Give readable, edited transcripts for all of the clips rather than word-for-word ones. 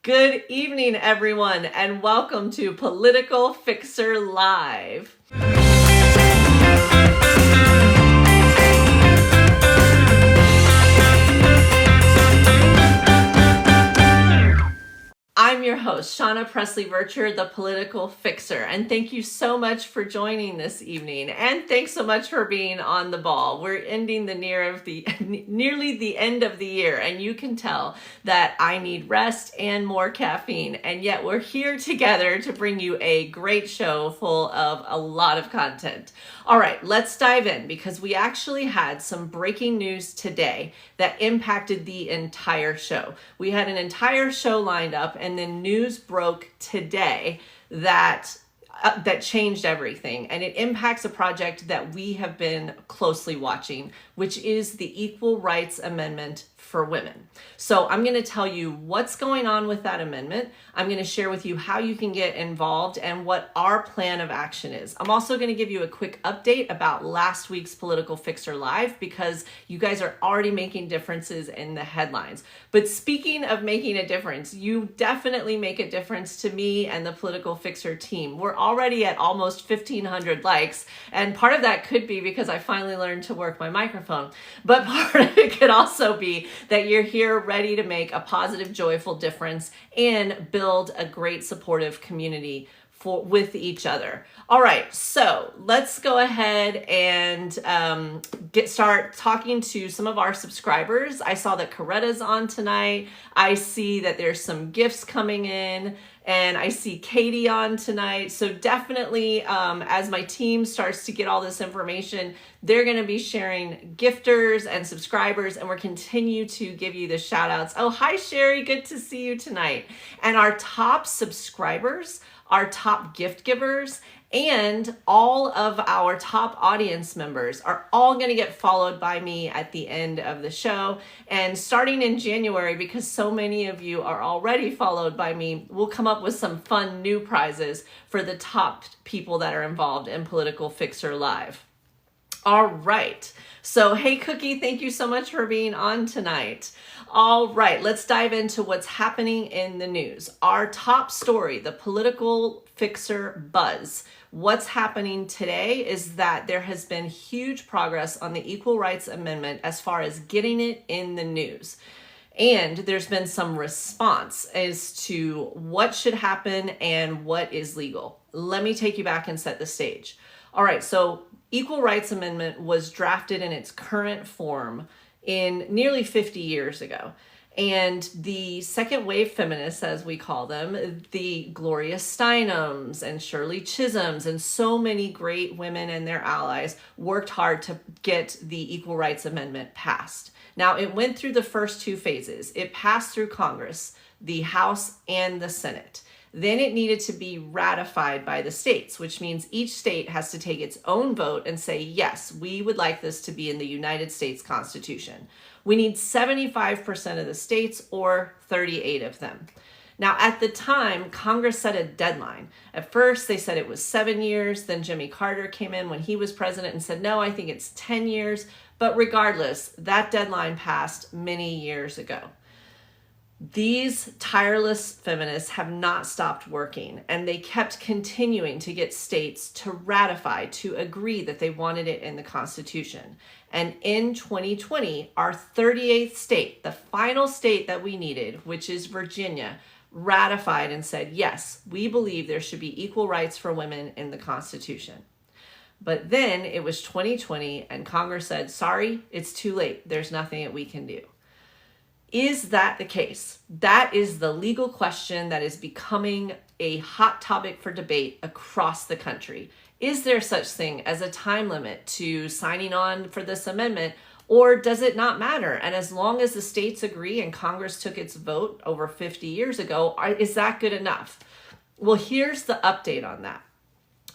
Good evening, everyone, and welcome to Political Fixer Live. I'm your host, Shauna Presley Vircher, the Political Fixer, and thank you so much for joining this evening, and thanks so much for being on the ball. We're ending nearly the end of the year, and you can tell that I need rest and more caffeine, and yet we're here together to bring you a great show full of a lot of content. All right, let's dive in because we actually had some breaking news today that impacted the entire show. We had an entire show lined up, and then news broke today that changed everything, and it impacts a project that we have been closely watching, which is the Equal Rights Amendment for women. So I'm going to tell you what's going on with that amendment. I'm going to share with you how you can get involved and what our plan of action is. I'm also going to give you a quick update about last week's Political Fixer Live because you guys are already making differences in the headlines. But speaking of making a difference, you definitely make a difference to me and the Political Fixer team. We're already at almost 1,500 likes, and part of that could be because I finally learned to work my microphone, but part of it could also be that you're here ready to make a positive, joyful difference and build a great supportive community with each other. All right, so let's go ahead and start talking to some of our subscribers. I saw that Coretta's on tonight. I see that there's some gifts coming in, and I see Katie on tonight. So definitely, as my team starts to get all this information, they're going to be sharing gifters and subscribers, and we're continue to give you the shout outs. Oh, hi, Sherry. Good to see you tonight. And our top subscribers, our top gift givers, and all of our top audience members are all going to get followed by me at the end of the show. And starting in January, because so many of you are already followed by me, we'll come up with some fun new prizes for the top people that are involved in Political Fixer Live. All right. So, hey, Cookie, thank you so much for being on tonight. All right, let's dive into what's happening in the news. Our top story, the Political Fixer buzz. What's happening today is that there has been huge progress on the Equal Rights Amendment as far as getting it in the news. And there's been some response as to what should happen and what is legal. Let me take you back and set the stage. All right, so Equal Rights Amendment was drafted in its current form in nearly 50 years ago. And the second wave feminists, as we call them, the Gloria Steinems and Shirley Chisholms and so many great women and their allies worked hard to get the Equal Rights Amendment passed. Now, it went through the first two phases. It passed through Congress, the House, and the Senate. Then it needed to be ratified by the states, which means each state has to take its own vote and say, yes, we would like this to be in the United States Constitution. We need 75% of the states or 38 of them. Now, at the time, Congress set a deadline. At first, they said it was 7 years. Then Jimmy Carter came in when he was president and said, no, I think it's 10 years. But regardless, that deadline passed many years ago. These tireless feminists have not stopped working, and they kept continuing to get states to ratify, to agree that they wanted it in the Constitution. And in 2020, our 38th state, the final state that we needed, which is Virginia, ratified and said, yes, we believe there should be equal rights for women in the Constitution. But then it was 2020, and Congress said, sorry, it's too late. There's nothing that we can do. Is that the case? That is the legal question that is becoming a hot topic for debate across the country. Is there such thing as a time limit to signing on for this amendment, or does it not matter? And as long as the states agree and Congress took its vote over 50 years ago, is that good enough? Well, here's the update on that.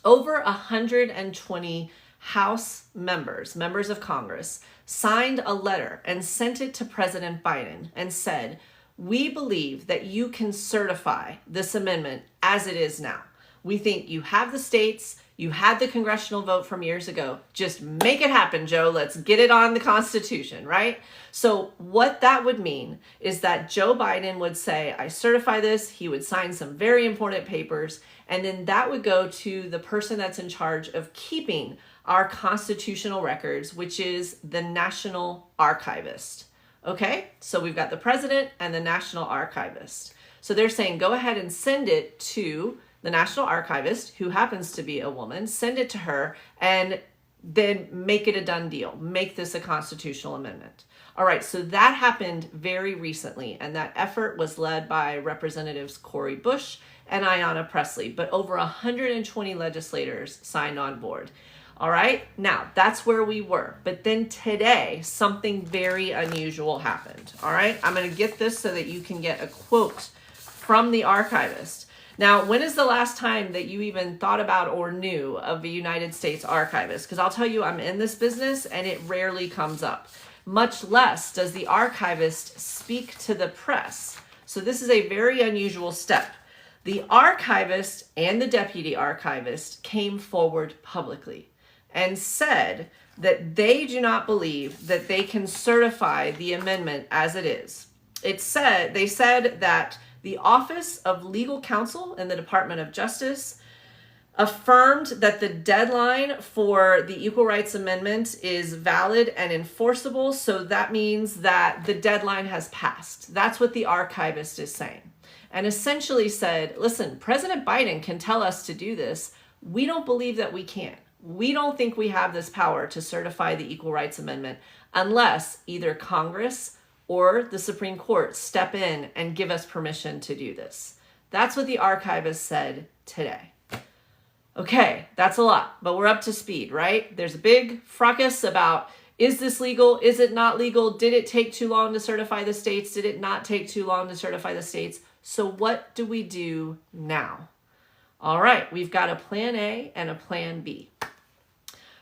Over 120 House members of Congress, signed a letter and sent it to President Biden and said, we believe that you can certify this amendment as it is now. We think you have the states, You had the congressional vote from years ago. Just make it happen, Joe. Let's get it on the Constitution, right? So what that would mean is that Joe Biden would say, I certify this. He would sign some very important papers. And then that would go to the person that's in charge of keeping our constitutional records, which is the National Archivist. Okay, so we've got the president and the National Archivist. So they're saying, go ahead and send it to the National Archivist, who happens to be a woman, send it to her, and then make it a done deal. Make this a constitutional amendment. All right, so that happened very recently, and that effort was led by Representatives Cori Bush and Ayanna Pressley, but over 120 legislators signed on board. All right, now that's where we were. But then today, something very unusual happened. All right, I'm going to get this so that you can get a quote from the archivist. Now, when is the last time that you even thought about or knew of a United States archivist? Because I'll tell you, I'm in this business and it rarely comes up. Much less does the archivist speak to the press. So this is a very unusual step. The archivist and the deputy archivist came forward publicly and said that they do not believe that they can certify the amendment as it is. They said that the Office of Legal Counsel in the Department of Justice affirmed that the deadline for the Equal Rights Amendment is valid and enforceable. So that means that the deadline has passed. That's what the archivist is saying. And essentially said, listen, President Biden can tell us to do this. We don't believe that we can. We don't think we have this power to certify the Equal Rights Amendment unless either Congress or the Supreme Court step in and give us permission to do this. That's what the archivist said today. Okay, that's a lot, but we're up to speed, right? There's a big fracas about, is this legal? Is it not legal? Did it take too long to certify the states? Did it not take too long to certify the states? So what do we do now? All right, we've got a plan A and a plan B.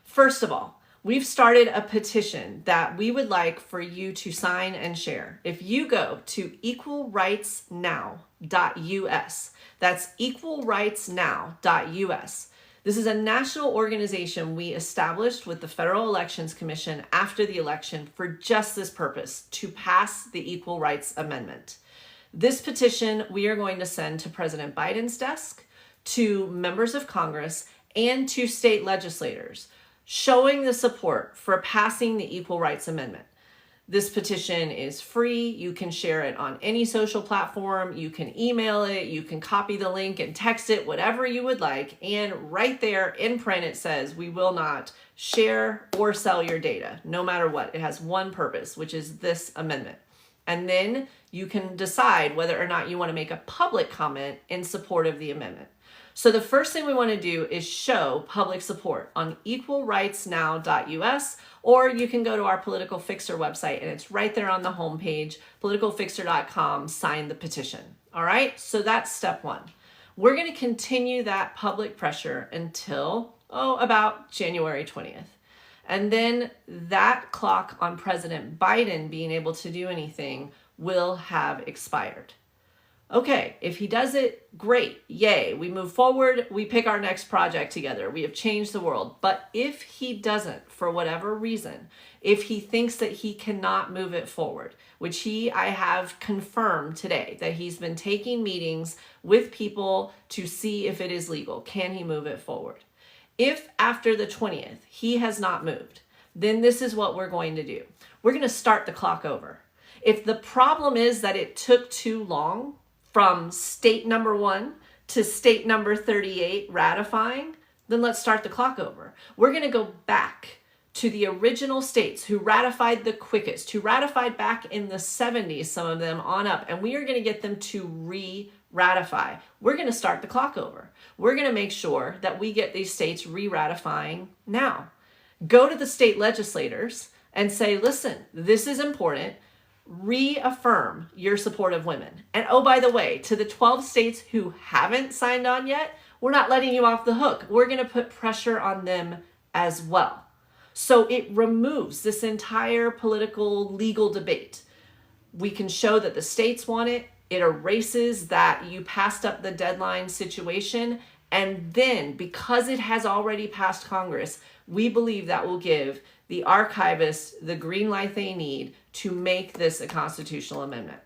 First of all, we've started a petition that we would like for you to sign and share. If you go to equalrightsnow.us, that's equalrightsnow.us. This is a national organization we established with the Federal Elections Commission after the election for just this purpose, to pass the Equal Rights Amendment. This petition we are going to send to President Biden's desk, to members of Congress, and to state legislators, showing the support for passing the Equal Rights Amendment. This petition is free. You can share it on any social platform. You can email it. You can copy the link and text it, whatever you would like. And right there in print, it says, we will not share or sell your data, no matter what. It has one purpose, which is this amendment. And then you can decide whether or not you want to make a public comment in support of the amendment. So the first thing we want to do is show public support on equalrightsnow.us, or you can go to our Political Fixer website and it's right there on the homepage, politicalfixer.com, sign the petition. All right, so that's step one. We're going to continue that public pressure until, about January 20th. And then that clock on President Biden being able to do anything will have expired. Okay, if he does it, great, yay, we move forward, we pick our next project together, we have changed the world. But if he doesn't, for whatever reason, if he thinks that he cannot move it forward, which I have confirmed today, that he's been taking meetings with people to see if it is legal, can he move it forward? If after the 20th he has not moved, then this is what we're going to do. We're going to start the clock over. If the problem is that it took too long from state number 1 to state number 38 ratifying, then let's start the clock over. We're going to go back to the original states who ratified the quickest, who ratified back in the 70s, some of them on up, and we are going to get them to re-ratify. We're going to start the clock over. We're going to make sure that we get these states re-ratifying now. Go to the state legislators and say, listen, this is important. Reaffirm your support of women. And oh, by the way, to the 12 states who haven't signed on yet, we're not letting you off the hook. We're going to put pressure on them as well. So it removes this entire political legal debate. We can show that the states want it. It erases that you passed up the deadline situation, And then, because it has already passed Congress, we believe that will give the archivists the green light they need to make this a constitutional amendment.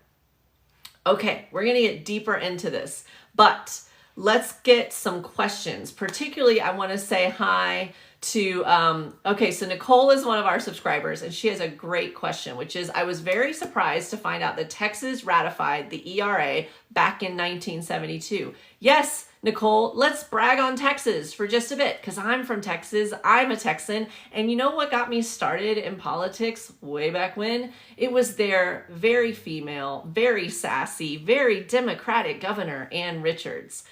Okay, we're going to get deeper into this, but let's get some questions. Particularly, I want to say hi to, okay, so Nicole is one of our subscribers, and she has a great question, which is, I was very surprised to find out that Texas ratified the ERA back in 1972. Yes, Nicole, let's brag on Texas for just a bit, because I'm from Texas, I'm a Texan, and you know what got me started in politics way back when? It was their very female, very sassy, very Democratic governor, Ann Richards.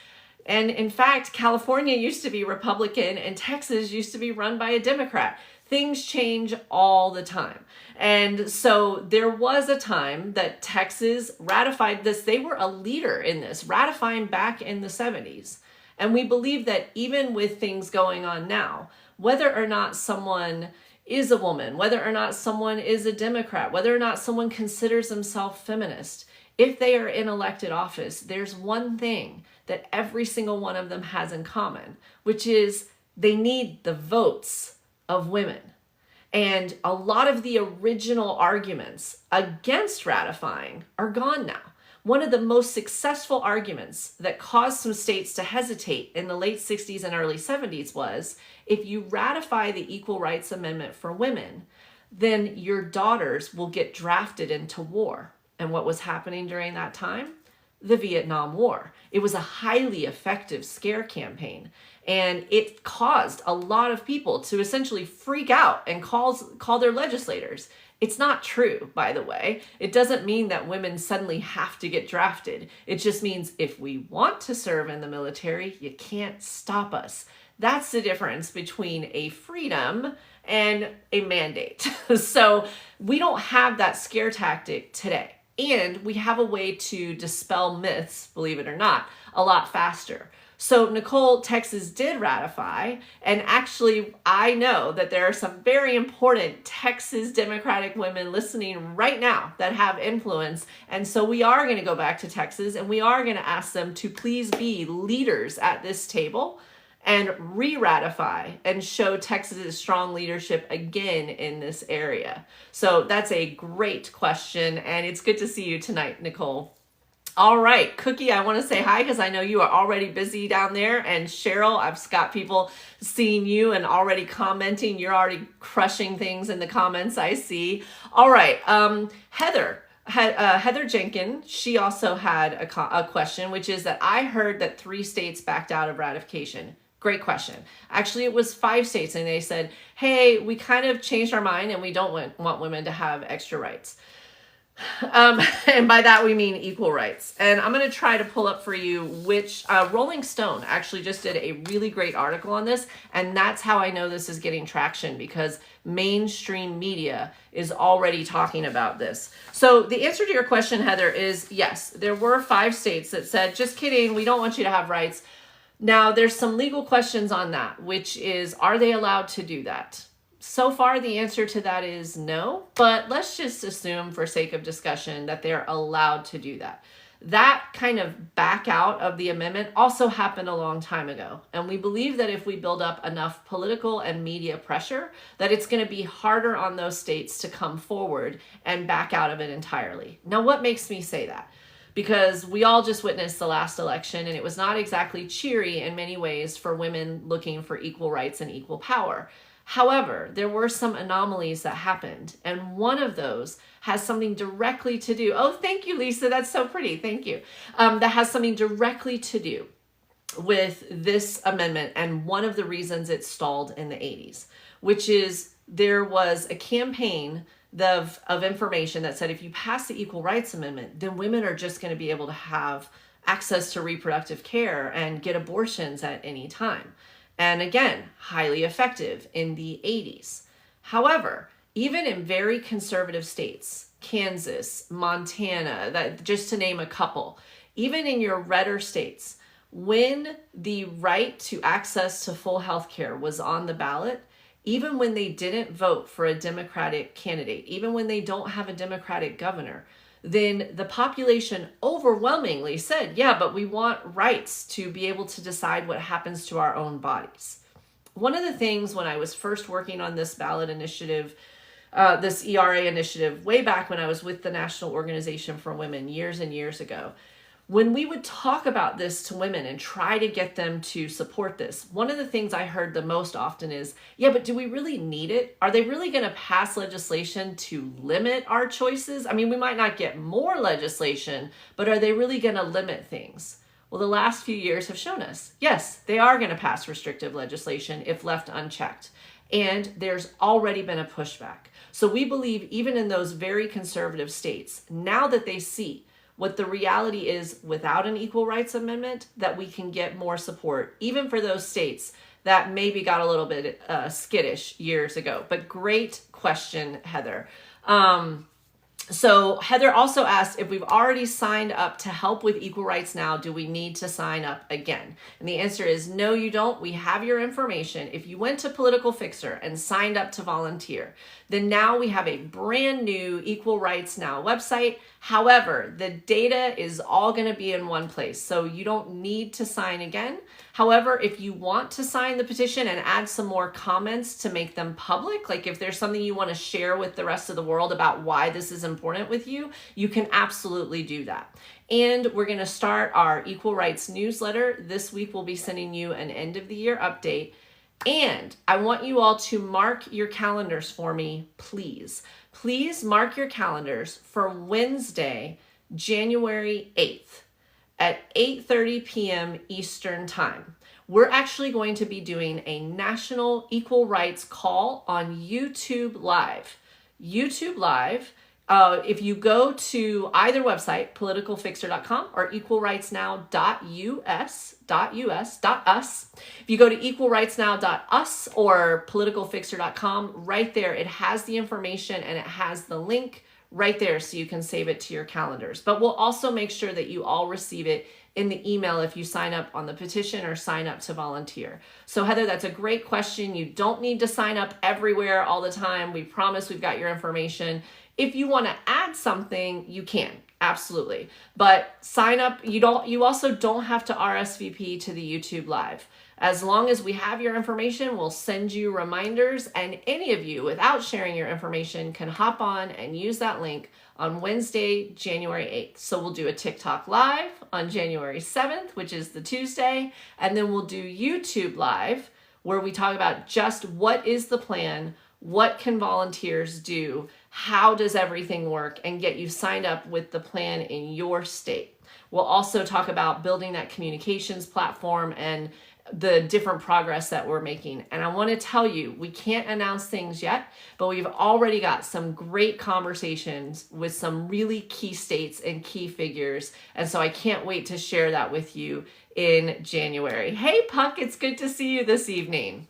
And in fact, California used to be Republican and Texas used to be run by a Democrat. Things change all the time. And so there was a time that Texas ratified this. They were a leader in this, ratifying back in the 70s. And we believe that even with things going on now, whether or not someone is a woman, whether or not someone is a Democrat, whether or not someone considers themselves feminist, if they are in elected office, there's one thing that every single one of them has in common, which is they need the votes of women. And a lot of the original arguments against ratifying are gone now. One of the most successful arguments that caused some states to hesitate in the late 60s and early 70s was, if you ratify the Equal Rights Amendment for women, then your daughters will get drafted into war. And what was happening during that time? The Vietnam War. It was a highly effective scare campaign, and it caused a lot of people to essentially freak out and call their legislators. It's not true, by the way. It doesn't mean that women suddenly have to get drafted. It just means if we want to serve in the military, you can't stop us. That's the difference between a freedom and a mandate. So we don't have that scare tactic today. And we have a way to dispel myths, believe it or not, a lot faster. So Nicole, Texas did ratify, and actually I know that there are some very important Texas Democratic women listening right now that have influence, and so we are going to go back to Texas and we are going to ask them to please be leaders at this table and re-ratify and show Texas's strong leadership again in this area. So that's a great question, and it's good to see you tonight, Nicole. All right, Cookie, I want to say hi because I know you are already busy down there, and Cheryl, I've got people seeing you and already commenting. You're already crushing things in the comments, I see. All right, Heather Jenkins, she also had a question, which is that I heard that 3 states backed out of ratification. Great question. Actually, it was 5 states, and they said, hey, we kind of changed our mind and we don't want women to have extra rights. And by that, we mean equal rights. And I'm going to try to pull up for you which Rolling Stone actually just did a really great article on this. And that's how I know this is getting traction, because mainstream media is already talking about this. So the answer to your question, Heather, is yes, there were 5 states that said, just kidding, we don't want you to have rights. Now, there's some legal questions on that, which is, are they allowed to do that? So far, the answer to that is no, but let's just assume for sake of discussion that they're allowed to do that. That kind of back out of the amendment also happened a long time ago. And we believe that if we build up enough political and media pressure, that it's going to be harder on those states to come forward and back out of it entirely. Now, what makes me say that? Because we all just witnessed the last election, and it was not exactly cheery in many ways for women looking for equal rights and equal power. However, there were some anomalies that happened, and one of those has something directly to do. Oh, thank you, Lisa. That's so pretty. Thank you. That has something directly to do with this amendment, and one of the reasons it stalled in the 80s, which is there was a campaign of information that said if you pass the Equal Rights Amendment, then women are just going to be able to have access to reproductive care and get abortions at any time. And again, highly effective in the 80s. However, even in very conservative states, Kansas, Montana, that just to name a couple, even in your redder states, when the right to access to full health care was on the ballot, even when they didn't vote for a Democratic candidate, even when they don't have a Democratic governor, then the population overwhelmingly said, yeah, but we want rights to be able to decide what happens to our own bodies. One of the things when I was first working on this ballot initiative, this ERA initiative, way back when I was with the National Organization for Women years and years ago, when we would talk about this to women and try to get them to support this, one of the things I heard the most often is, yeah, but do we really need it? Are they really going to pass legislation to limit our choices? I mean, we might not get more legislation, but are they really going to limit things? Well, the last few years have shown us, yes, they are going to pass restrictive legislation if left unchecked. And there's already been a pushback. So we believe even in those very conservative states, now that they see what the reality is without an equal rights amendment, that we can get more support, even for those states that maybe got a little bit skittish years ago. But great question, Heather. So Heather also asked if we've already signed up to help with Equal Rights Now, do we need to sign up again? And the answer is no, you don't. We have your information. If you went to Political Fixer and signed up to volunteer, then now we have a brand new Equal Rights Now website. However, the data is all going to be in one place, so you don't need to sign again. However, if you want to sign the petition and add some more comments to make them public, like if there's something you want to share with the rest of the world about why this is important with you, you can absolutely do that. And we're going to start our Equal Rights newsletter. This week we'll be sending you an end of the year update. And I want you all to mark your calendars for me, please. Please mark your calendars for Wednesday, January 8th at 8:30 p.m. Eastern Time. We're actually going to be doing a national equal rights call on YouTube Live. YouTube Live. If you go to either website, politicalfixer.com or equalrightsnow.us, if you go to equalrightsnow.us or politicalfixer.com, right there, it has the information and it has the link right there so you can save it to your calendars. But we'll also make sure that you all receive it in the email if you sign up on the petition or sign up to volunteer. So Heather, that's a great question. You don't need to sign up everywhere all the time. We promise we've got your information. If you want to add something, you can, absolutely. But sign up, you also don't have to RSVP to the YouTube Live. As long as we have your information, we'll send you reminders, and any of you without sharing your information can hop on and use that link on Wednesday, January 8th. So we'll do a TikTok Live on January 7th, which is the Tuesday, and then we'll do YouTube Live where we talk about just what is the plan, what can volunteers do, how does everything work, and get you signed up with the plan in your state. We'll also talk about building that communications platform and the different progress that we're making. And I want to tell you, we can't announce things yet, but we've already got some great conversations with some really key states and key figures. And so I can't wait to share that with you in January. Hey, Puck, it's good to see you this evening.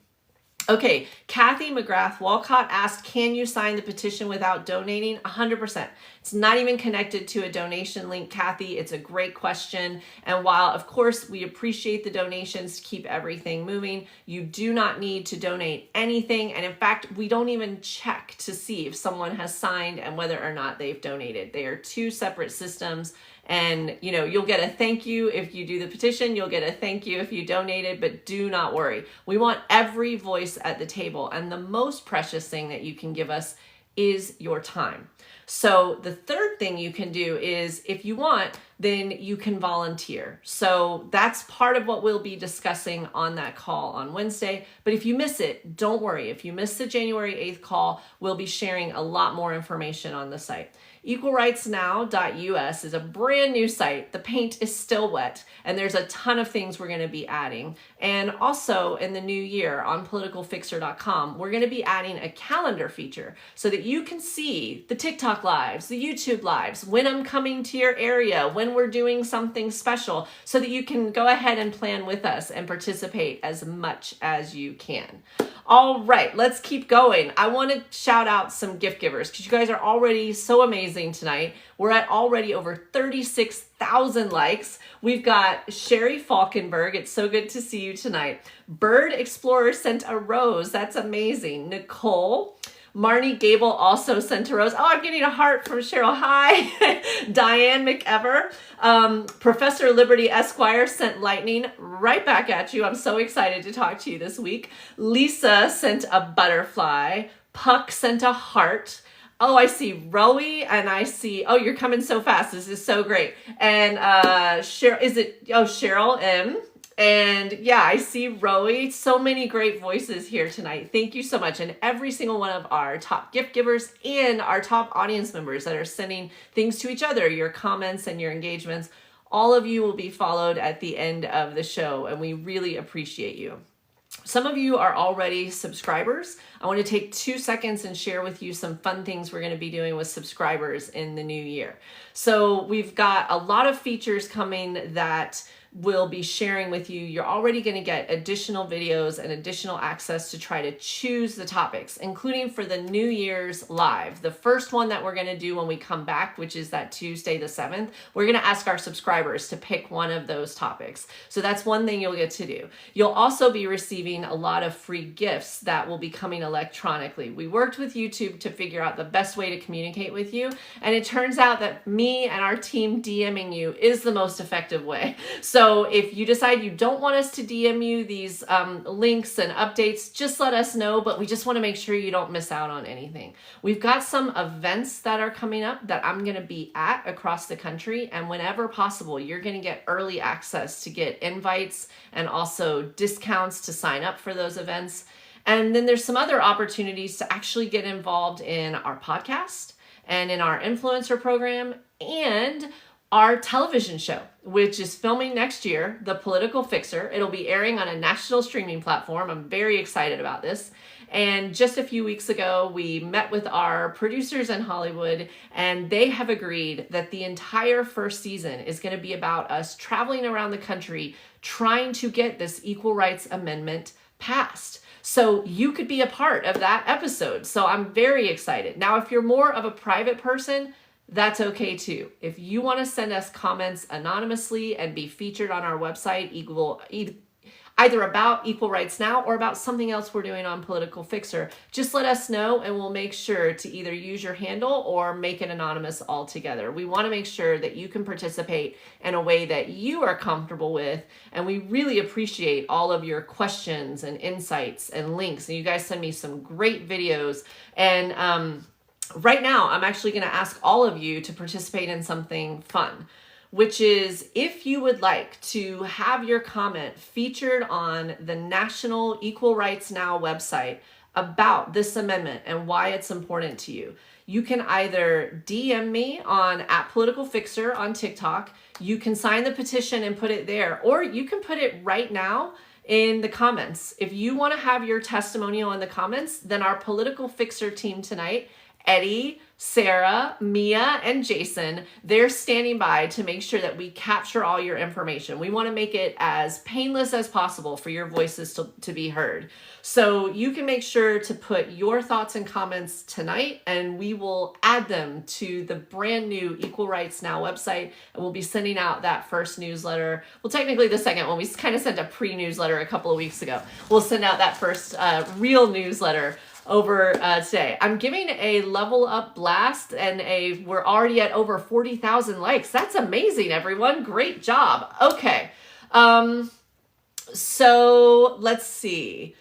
Okay, Kathy McGrath Walcott asked, can you sign the petition without donating? 100%. It's not even connected to a donation link, Kathy. It's a great question. And while, of course, we appreciate the donations to keep everything moving, you do not need to donate anything. And in fact, we don't even check to see if someone has signed and whether or not they've donated. They are two separate systems. And, you know, you'll get a thank you if you do the petition. You'll get a thank you if you donated, but do not worry. We want every voice at the table. And the most precious thing that you can give us is your time. So the third thing you can do is, if you want, then you can volunteer. So that's part of what we'll be discussing on that call on Wednesday. But if you miss it, don't worry. If you miss the January 8th call, we'll be sharing a lot more information on the site. equalrightsnow.us is a brand new site. The paint is still wet, and there's a ton of things we're going to be adding. And also in the new year on politicalfixer.com, we're going to be adding a calendar feature so that you can see the TikTok lives, the YouTube lives, when I'm coming to your area, when we're doing something special, so that you can go ahead and plan with us and participate as much as you can. All right, let's keep going. I want to shout out some gift givers because you guys are already so amazing tonight. We're at already over 36,000 likes. We've got Sherry Falkenberg. It's so good to see you tonight. Bird Explorer sent a rose. That's amazing. Nicole. Marnie Gable also sent a rose. Oh, I'm getting a heart from Cheryl. Hi. Diane McEver. Professor Liberty Esquire sent lightning right back at you. I'm so excited to talk to you this week. Lisa sent a butterfly. Puck sent a heart. Oh, I see Rowie, and I see, oh, you're coming so fast. This is so great. And Cheryl M. And yeah, I see Rowie. So many great voices here tonight. Thank you so much. And every single one of our top gift givers and our top audience members that are sending things to each other, your comments and your engagements, all of you will be followed at the end of the show, and we really appreciate you. Some of you are already subscribers. I want to take 2 seconds and share with you some fun things we're going to be doing with subscribers in the new year. So we've got a lot of features coming that we'll be sharing with you. You're already going to get additional videos and additional access to try to choose the topics, including for the New Year's Live. The first one that we're going to do when we come back, which is that Tuesday the 7th, we're going to ask our subscribers to pick one of those topics. So that's one thing you'll get to do. You'll also be receiving a lot of free gifts that will be coming electronically. We worked with YouTube to figure out the best way to communicate with you, and it turns out that me and our team DMing you is the most effective way. So if you decide you don't want us to DM you these links and updates, just let us know, but we just want to make sure you don't miss out on anything. We've got some events that are coming up that I'm going to be at across the country, and whenever possible, you're going to get early access to get invites and also discounts to sign up for those events. And then there's some other opportunities to actually get involved in our podcast and in our influencer program and our television show, which is filming next year, The Political Fixer. It'll be airing on a national streaming platform. I'm very excited about this. And just a few weeks ago, we met with our producers in Hollywood, and they have agreed that the entire first season is going to be about us traveling around the country trying to get this Equal Rights Amendment passed. So you could be a part of that episode. So I'm very excited. Now, if you're more of a private person, that's okay too. If you want to send us comments anonymously and be featured on our website, either about Equal Rights Now or about something else we're doing on Political Fixer, just let us know and we'll make sure to either use your handle or make it anonymous altogether. We want to make sure that you can participate in a way that you are comfortable with, and we really appreciate all of your questions and insights and links. And you guys send me some great videos, and right now, I'm actually going to ask all of you to participate in something fun, which is if you would like to have your comment featured on the National Equal Rights Now website about this amendment and why it's important to you, you can either DM me on @PoliticalFixer on TikTok, you can sign the petition and put it there, or you can put it right now in the comments. If you want to have your testimonial in the comments, then our Political Fixer team tonight, Eddie, Sarah, Mia, and Jason, they're standing by to make sure that we capture all your information. We want to make it as painless as possible for your voices to be heard. So you can make sure to put your thoughts and comments tonight, and we will add them to the brand new Equal Rights Now website, and we'll be sending out that first newsletter. Well, technically the second one. We kind of sent a pre-newsletter a couple of weeks ago. We'll send out that first real newsletter over today. I'm giving a level up blast, and we're already at over 40,000 likes. That's amazing, everyone. Great job. Okay. So let's see.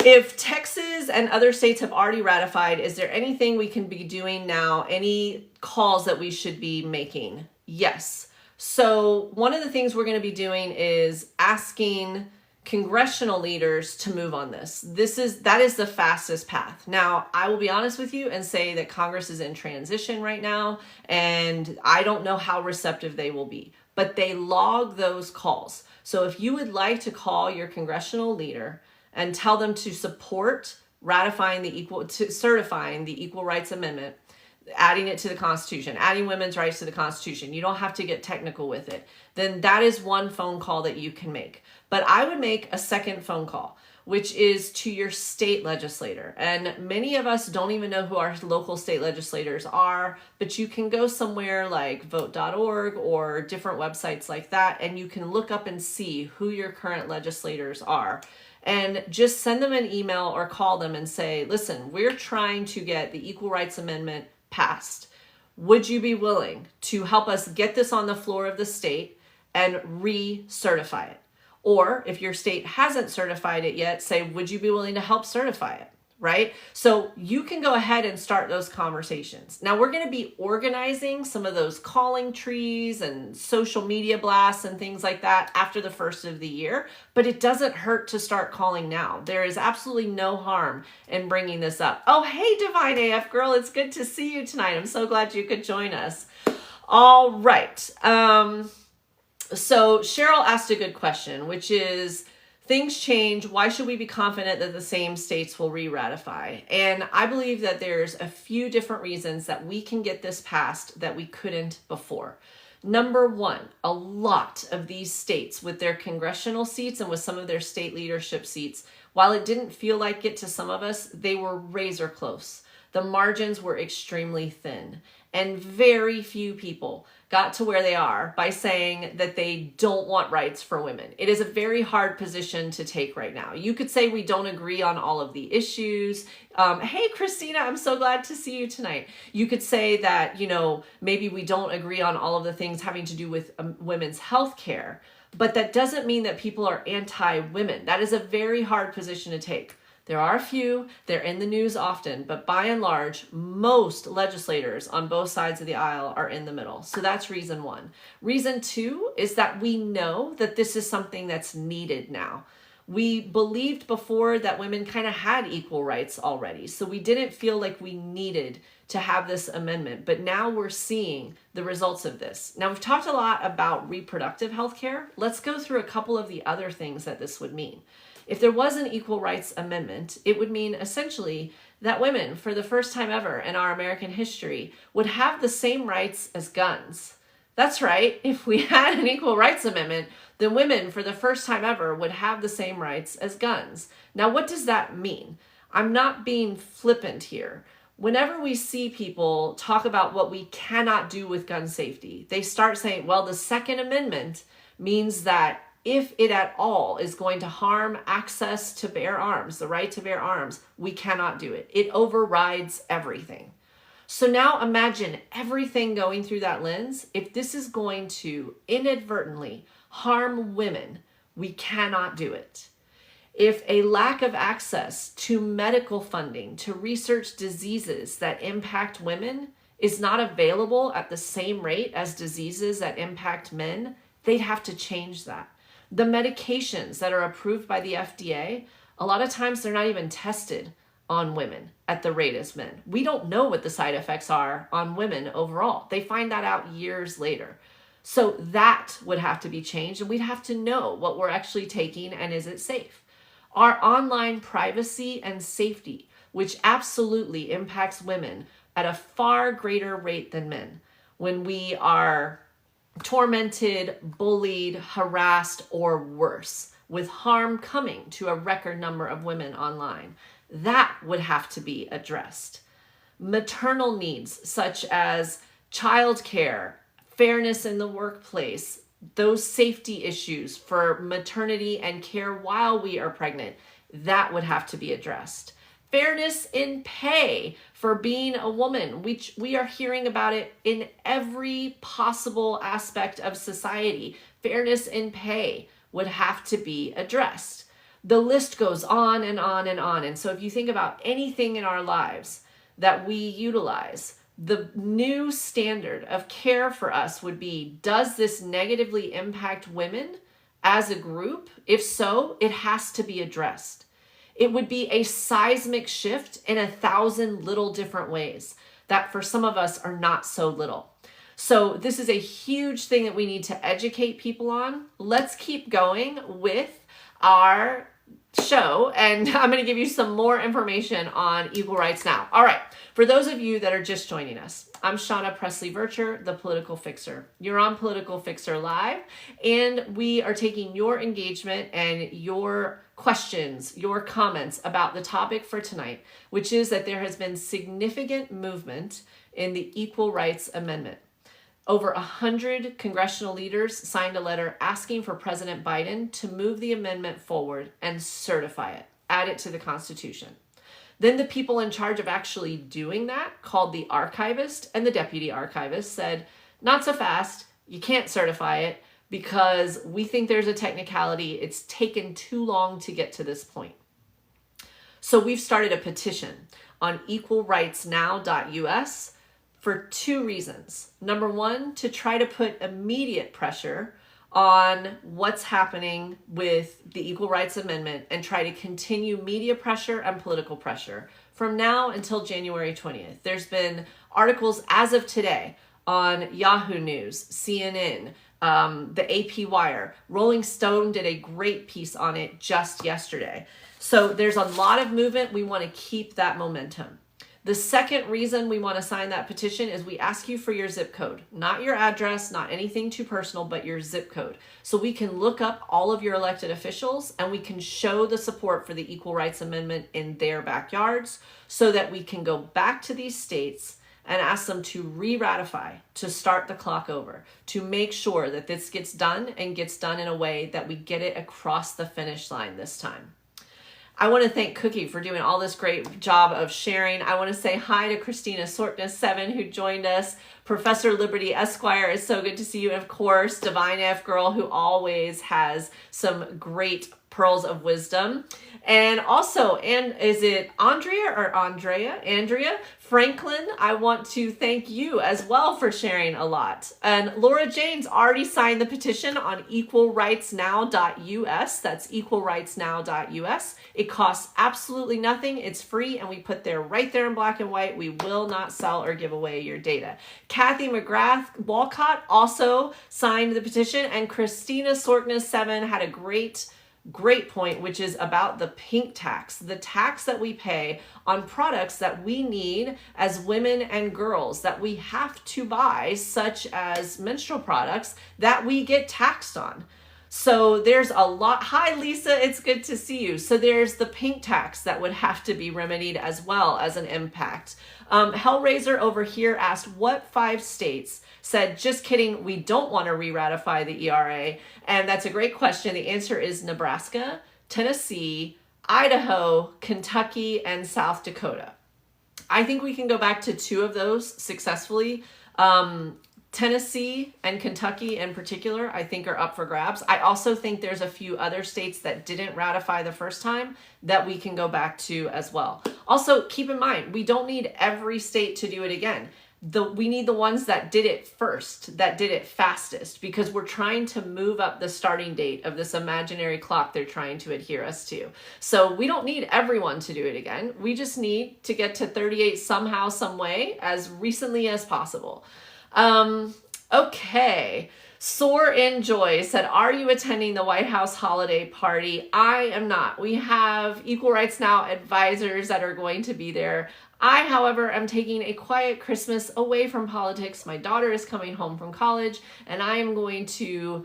If Texas and other states have already ratified, is there anything we can be doing now? Any calls that we should be making? Yes. So one of the things we're going to be doing is asking congressional leaders to move on this. That is the fastest path. Now, I will be honest with you and say that Congress is in transition right now, and I don't know how receptive they will be, but they log those calls. So if you would like to call your congressional leader and tell them to support certifying the Equal Rights Amendment, adding it to the Constitution, adding women's rights to the Constitution, you don't have to get technical with it, then that is one phone call that you can make. But I would make a second phone call, which is to your state legislator. And many of us don't even know who our local state legislators are, but you can go somewhere like vote.org or different websites like that, and you can look up and see who your current legislators are. And just send them an email or call them and say, listen, we're trying to get the Equal Rights Amendment passed. Would you be willing to help us get this on the floor of the state and re-certify it? Or if your state hasn't certified it yet, say, would you be willing to help certify it? Right? So you can go ahead and start those conversations. Now we're going to be organizing some of those calling trees and social media blasts and things like that after the first of the year, but it doesn't hurt to start calling now. There is absolutely no harm in bringing this up. Oh, hey, Divine AF girl, it's good to see you tonight. I'm so glad you could join us. All right. So Cheryl asked a good question, which is, things change. Why should we be confident that the same states will re-ratify? And I believe that there's a few different reasons that we can get this passed that we couldn't before. Number one, a lot of these states with their congressional seats and with some of their state leadership seats, while it didn't feel like it to some of us, they were razor close. The margins were extremely thin, and very few people got to where they are by saying that they don't want rights for women. It is a very hard position to take right now. You could say we don't agree on all of the issues. Hey, Christina, I'm so glad to see you tonight. You could say that, maybe we don't agree on all of the things having to do with women's health care, but that doesn't mean that people are anti-women. That is a very hard position to take. There are a few, they're in the news often, but by and large, most legislators on both sides of the aisle are in the middle. So that's reason one. Reason two is that we know that this is something that's needed now. We believed before that women kind of had equal rights already, so we didn't feel like we needed to have this amendment, but now we're seeing the results of this. Now, we've talked a lot about reproductive health care. Let's go through a couple of the other things that this would mean. If there was an Equal Rights Amendment, it would mean essentially that women, for the first time ever in our American history, would have the same rights as guns. That's right. If we had an Equal Rights Amendment, then women, for the first time ever, would have the same rights as guns. Now, what does that mean? I'm not being flippant here. Whenever we see people talk about what we cannot do with gun safety, they start saying, well, the Second Amendment means that if it at all is going to harm access to bear arms, the right to bear arms, we cannot do it. It overrides everything. So now imagine everything going through that lens. If this is going to inadvertently harm women, we cannot do it. If a lack of access to medical funding to research diseases that impact women is not available at the same rate as diseases that impact men, they'd have to change that. The medications that are approved by the FDA, a lot of times they're not even tested on women at the rate as men. We don't know what the side effects are on women overall. They find that out years later. So that would have to be changed, and we'd have to know what we're actually taking and is it safe. Our online privacy and safety, which absolutely impacts women at a far greater rate than men. When we are tormented, bullied, harassed, or worse, with harm coming to a record number of women online. That would have to be addressed. Maternal needs such as childcare, fairness in the workplace, those safety issues for maternity and care while we are pregnant, that would have to be addressed. Fairness in pay for being a woman, which we are hearing about it in every possible aspect of society. Fairness in pay would have to be addressed. The list goes on and on and on. And so if you think about anything in our lives that we utilize, the new standard of care for us would be, does this negatively impact women as a group? If so, it has to be addressed. It would be a seismic shift in 1,000 little different ways that for some of us are not so little. So this is a huge thing that we need to educate people on. Let's keep going with our show, and I'm going to give you some more information on Equal Rights Now. All right, for those of you that are just joining us, I'm Shauna Presley Vircher, the Political Fixer. You're on Political Fixer Live, and we are taking your engagement and your questions, your comments about the topic for tonight, which is that there has been significant movement in the Equal Rights Amendment. Over 100 congressional leaders signed a letter asking for President Biden to move the amendment forward and certify it, add it to the Constitution. Then the people in charge of actually doing that, called the archivist and the deputy archivist, said, not so fast, you can't certify it because we think there's a technicality. It's taken too long to get to this point. So we've started a petition on equalrightsnow.us for two reasons. Number one, to try to put immediate pressure on what's happening with the Equal Rights Amendment and try to continue media pressure and political pressure from now until January 20th. There's been articles as of today on Yahoo News, CNN, the AP Wire. Rolling Stone did a great piece on it just yesterday. So there's a lot of movement. We want to keep that momentum. The second reason we want to sign that petition is we ask you for your zip code, not your address, not anything too personal, but your zip code. So we can look up all of your elected officials and we can show the support for the Equal Rights Amendment in their backyards so that we can go back to these states and ask them to re-ratify, to start the clock over, to make sure that this gets done and gets done in a way that we get it across the finish line this time. I want to thank Cookie for doing all this great job of sharing. I want to say hi to Christina Sortness 7 who joined us. Professor Liberty Esquire, is so good to see you. And of course, Divine F Girl, who always has some great pearls of wisdom. And also, and is it Andrea or Andrea? Andrea Franklin, I want to thank you as well for sharing a lot. And Laura Jane's already signed the petition on equalrightsnow.us. That's equalrightsnow.us. It costs absolutely nothing. It's free, and we put there right there in black and white. We will not sell or give away your data. Kathy McGrath Walcott also signed the petition, and Christina Sortness 7 had a great point, which is about the pink tax, the tax that we pay on products that we need as women and girls that we have to buy, such as menstrual products that we get taxed on. So there's a lot. Hi, Lisa. It's good to see you. So there's the pink tax that would have to be remedied as well as an impact. Hellraiser over here asked what 5 states said, just kidding, we don't want to re-ratify the ERA. And that's a great question. The answer is Nebraska, Tennessee, Idaho, Kentucky, and South Dakota. I think we can go back to 2 of those successfully. Tennessee and Kentucky in particular, I think, are up for grabs. I also think there's a few other states that didn't ratify the first time that we can go back to as well. Also, keep in mind, we don't need every state to do it again. We need the ones that did it first, that did it fastest, because we're trying to move up the starting date of this imaginary clock they're trying to adhere us to. So we don't need everyone to do it again. We just need to get to 38 somehow, some way, as recently as possible. Okay. Soar in Joy said, are you attending the White House holiday party? I am not. We have Equal Rights Now advisors that are going to be there. I, however, am taking a quiet Christmas away from politics. My daughter is coming home from college, and I am going to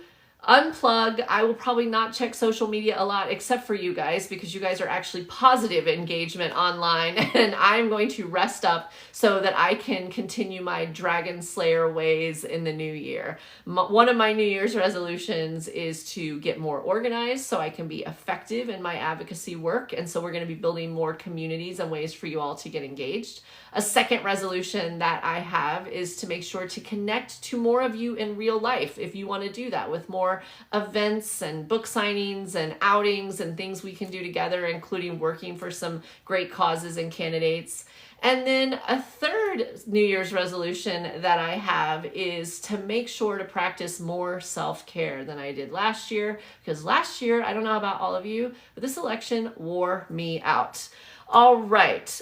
unplug. I will probably not check social media a lot except for you guys, because you guys are actually positive engagement online, and I'm going to rest up so that I can continue my Dragon Slayer ways in the new year. One of my New Year's resolutions is to get more organized so I can be effective in my advocacy work, and so we're going to be building more communities and ways for you all to get engaged. A second resolution that I have is to make sure to connect to more of you in real life if you want to do that, with more events and book signings and outings and things we can do together, including working for some great causes and candidates. And then a third New Year's resolution that I have is to make sure to practice more self-care than I did last year, because last year, I don't know about all of you, but this election wore me out. All right.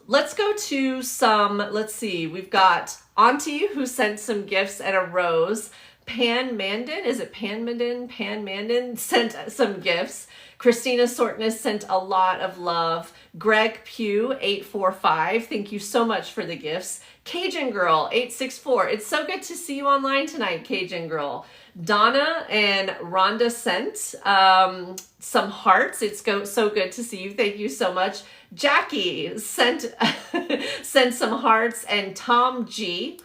Let's go to some, let's see, we've got Auntie who sent some gifts and a rose. Pan Mandan, is it Pan Mandan? Pan Mandan sent some gifts. Christina Sortness sent a lot of love. Greg Pugh, 845, thank you so much for the gifts. Cajun Girl, 864, it's so good to see you online tonight, Cajun Girl. Donna and Rhonda sent some hearts. It's so good to see you. Thank you so much. Jackie sent sent some hearts, and Tom G,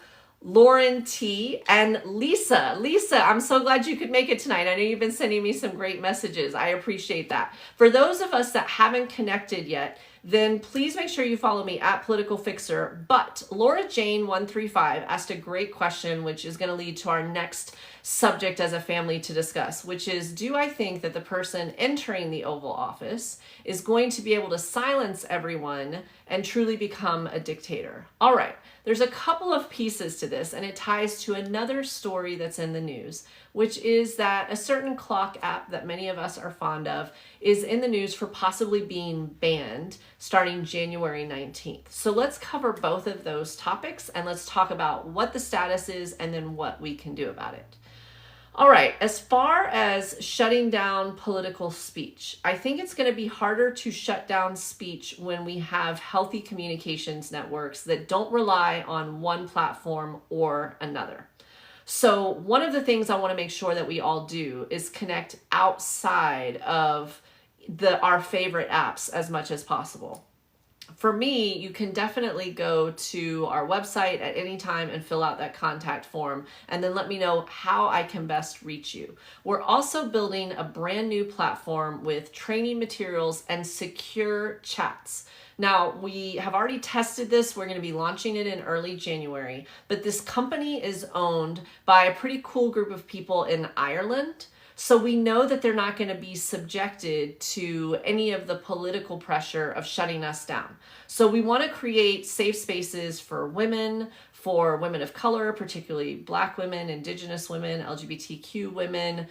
Lauren T, and Lisa. Lisa, I'm so glad you could make it tonight. I know you've been sending me some great messages. I appreciate that. For those of us that haven't connected yet, then please make sure you follow me at Political Fixer. But Laura Jane 135 asked a great question, which is going to lead to our next subject as a family to discuss, which is, do I think that the person entering the Oval Office is going to be able to silence everyone and truly become a dictator? All right, there's a couple of pieces to this, and it ties to another story that's in the news, which is that a certain clock app that many of us are fond of is in the news for possibly being banned starting January 19th. So let's cover both of those topics, and let's talk about what the status is and then what we can do about it. All right, as far as shutting down political speech, I think it's going to be harder to shut down speech when we have healthy communications networks that don't rely on one platform or another. So one of the things I want to make sure that we all do is connect outside of our favorite apps as much as possible. For me, you can definitely go to our website at any time and fill out that contact form, and then let me know how I can best reach you. We're also building a brand new platform with training materials and secure chats. Now, we have already tested this. We're going to be launching it in early January, but this company is owned by a pretty cool group of people in Ireland. So we know that they're not going to be subjected to any of the political pressure of shutting us down. So we want to create safe spaces for women of color, particularly Black women, Indigenous women, LGBTQ women,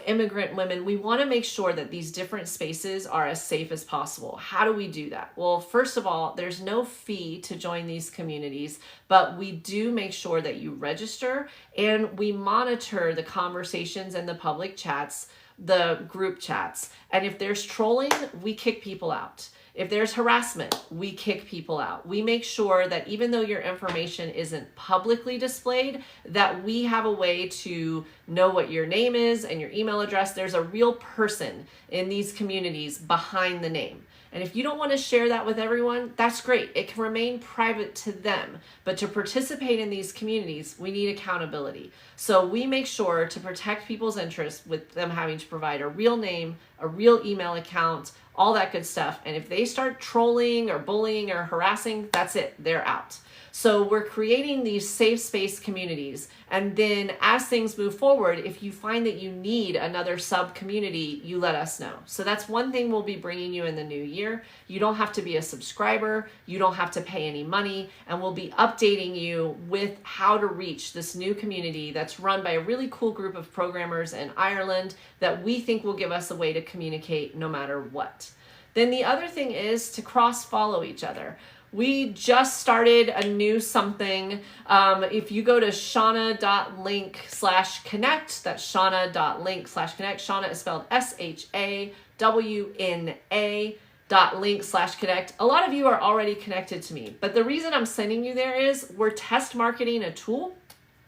immigrant women. We want to make sure that these different spaces are as safe as possible. How do we do that? Well, first of all, there's no fee to join these communities, but we do make sure that you register, and we monitor the conversations and the public chats, the group chats. And if there's trolling, we kick people out. If there's harassment, we kick people out. We make sure that even though your information isn't publicly displayed, that we have a way to know what your name is and your email address. There's a real person in these communities behind the name. And if you don't want to share that with everyone, that's great. It can remain private to them. But to participate in these communities, we need accountability. So we make sure to protect people's interests with them having to provide a real name, a real email account, all that good stuff. And if they start trolling or bullying or harassing, that's it, they're out. So we're creating these safe space communities. And then as things move forward, if you find that you need another sub community, you let us know. So that's one thing we'll be bringing you in the new year. You don't have to be a subscriber. You don't have to pay any money. And we'll be updating you with how to reach this new community that's run by a really cool group of programmers in Ireland that we think will give us a way to communicate no matter what. Then the other thing is to cross-follow each other. We just started a new something. If you go to shauna.link/connect, that's shauna.link/connect. Shauna is spelled SHAWNA.link/connect. A lot of you are already connected to me, but the reason I'm sending you there is we're test marketing a tool.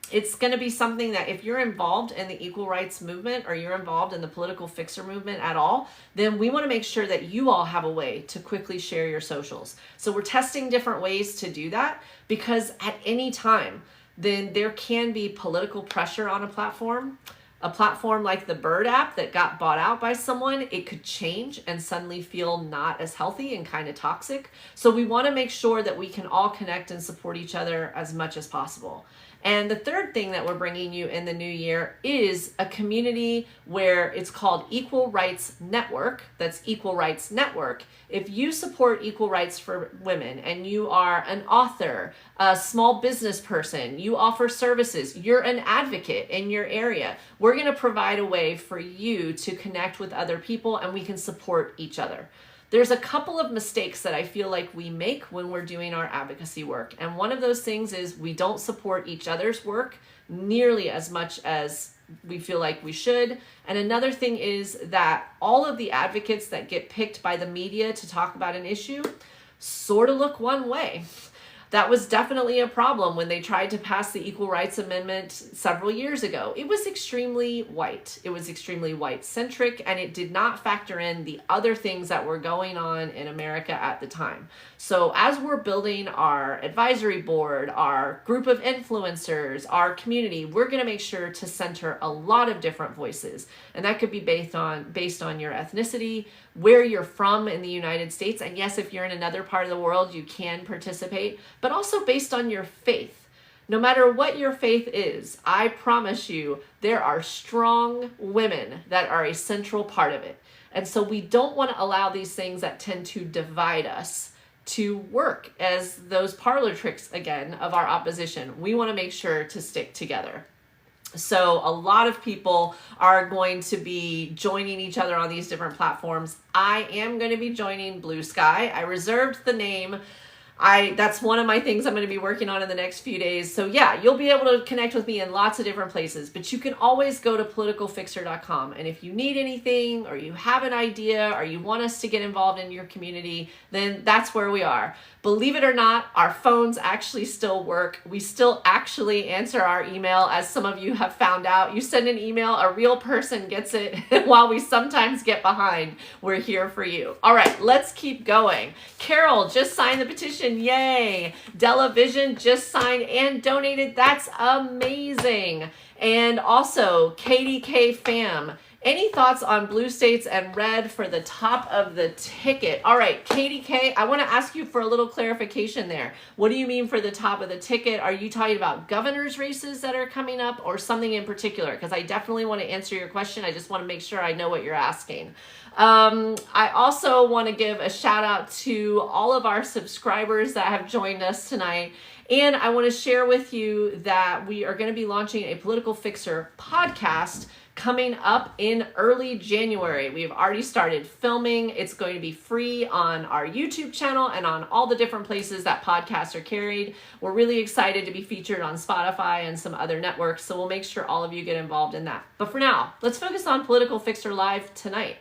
It's going to be something that if you're involved in the equal rights movement or you're involved in the political fixer movement at all, then we want to make sure that you all have a way to quickly share your socials. So we're testing different ways to do that, because at any time, then there can be political pressure on a platform. A platform like the Bird app that got bought out by someone, it could change and suddenly feel not as healthy and kind of toxic. So we want to make sure that we can all connect and support each other as much as possible. And the third thing that we're bringing you in the new year is a community where it's called Equal Rights Network. That's Equal Rights Network. If you support equal rights for women and you are an author, a small business person, you offer services, you're an advocate in your area, we're going to provide a way for you to connect with other people and we can support each other. There's a couple of mistakes that I feel like we make when we're doing our advocacy work. And one of those things is we don't support each other's work nearly as much as we feel like we should. And another thing is that all of the advocates that get picked by the media to talk about an issue sort of look one way. That was definitely a problem when they tried to pass the Equal Rights Amendment several years ago. It was extremely white. It was extremely white-centric, and it did not factor in the other things that were going on in America at the time. So as we're building our advisory board, our group of influencers, our community, we're going to make sure to center a lot of different voices. And that could be based on your ethnicity, where you're from in the United States. And yes, if you're in another part of the world, you can participate, but also based on your faith. No matter what your faith is, I promise you, there are strong women that are a central part of it. And so we don't want to allow these things that tend to divide us to work as those parlor tricks, again, of our opposition. We want to make sure to stick together. So a lot of people are going to be joining each other on these different platforms. I am going to be joining Blue Sky. I reserved the name. That's one of my things I'm going to be working on in the next few days. So yeah, you'll be able to connect with me in lots of different places, but you can always go to politicalfixer.com. And if you need anything, or you have an idea, or you want us to get involved in your community, then that's where we are. Believe it or not, our phones actually still work. We still actually answer our email, as some of you have found out. You send an email, a real person gets it. While we sometimes get behind, we're here for you. All right, let's keep going. Carol just signed the petition. Yay. Della Vision just signed and donated. That's amazing. And also KDK Fam. Any thoughts on blue states and red for the top of the ticket? All right, KDK, I want to ask you for a little clarification there. What do you mean for the top of the ticket? Are you talking about governor's races that are coming up, or something in particular? Because I definitely want to answer your question. I just want to make sure I know what you're asking. I also want to give a shout out to all of our subscribers that have joined us tonight. And I want to share with you that we are going to be launching a Political Fixer podcast coming up in early January. We've already started filming. It's going to be free on our YouTube channel and on all the different places that podcasts are carried. We're really excited to be featured on Spotify and some other networks, so we'll make sure all of you get involved in that. But for now, let's focus on Political Fixer Live tonight.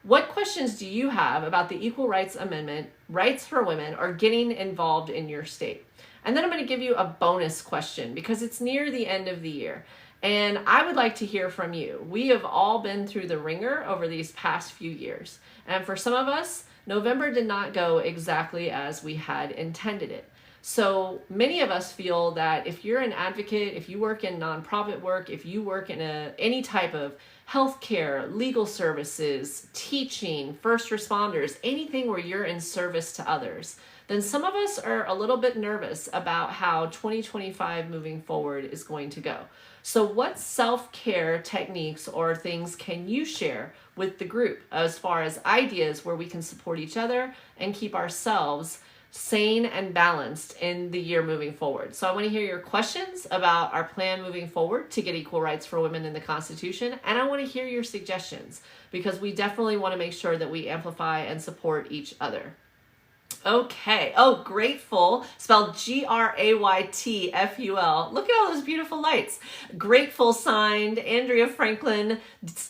What questions do you have about the Equal Rights Amendment, rights for women, or getting involved in your state? And then I'm going to give you a bonus question because it's near the end of the year. And I would like to hear from you. We have all been through the ringer over these past few years. And for some of us, November did not go exactly as we had intended it. So many of us feel that if you're an advocate, if you work in nonprofit work, if you work in any type of healthcare, legal services, teaching, first responders, anything where you're in service to others, then some of us are a little bit nervous about how 2025 moving forward is going to go. So what self-care techniques or things can you share with the group as far as ideas where we can support each other and keep ourselves sane and balanced in the year moving forward? So I want to hear your questions about our plan moving forward to get equal rights for women in the Constitution. And I want to hear your suggestions because we definitely want to make sure that we amplify and support each other. Okay. Oh, Grateful, spelled Graytful. Look at all those beautiful lights. Grateful signed. Andrea Franklin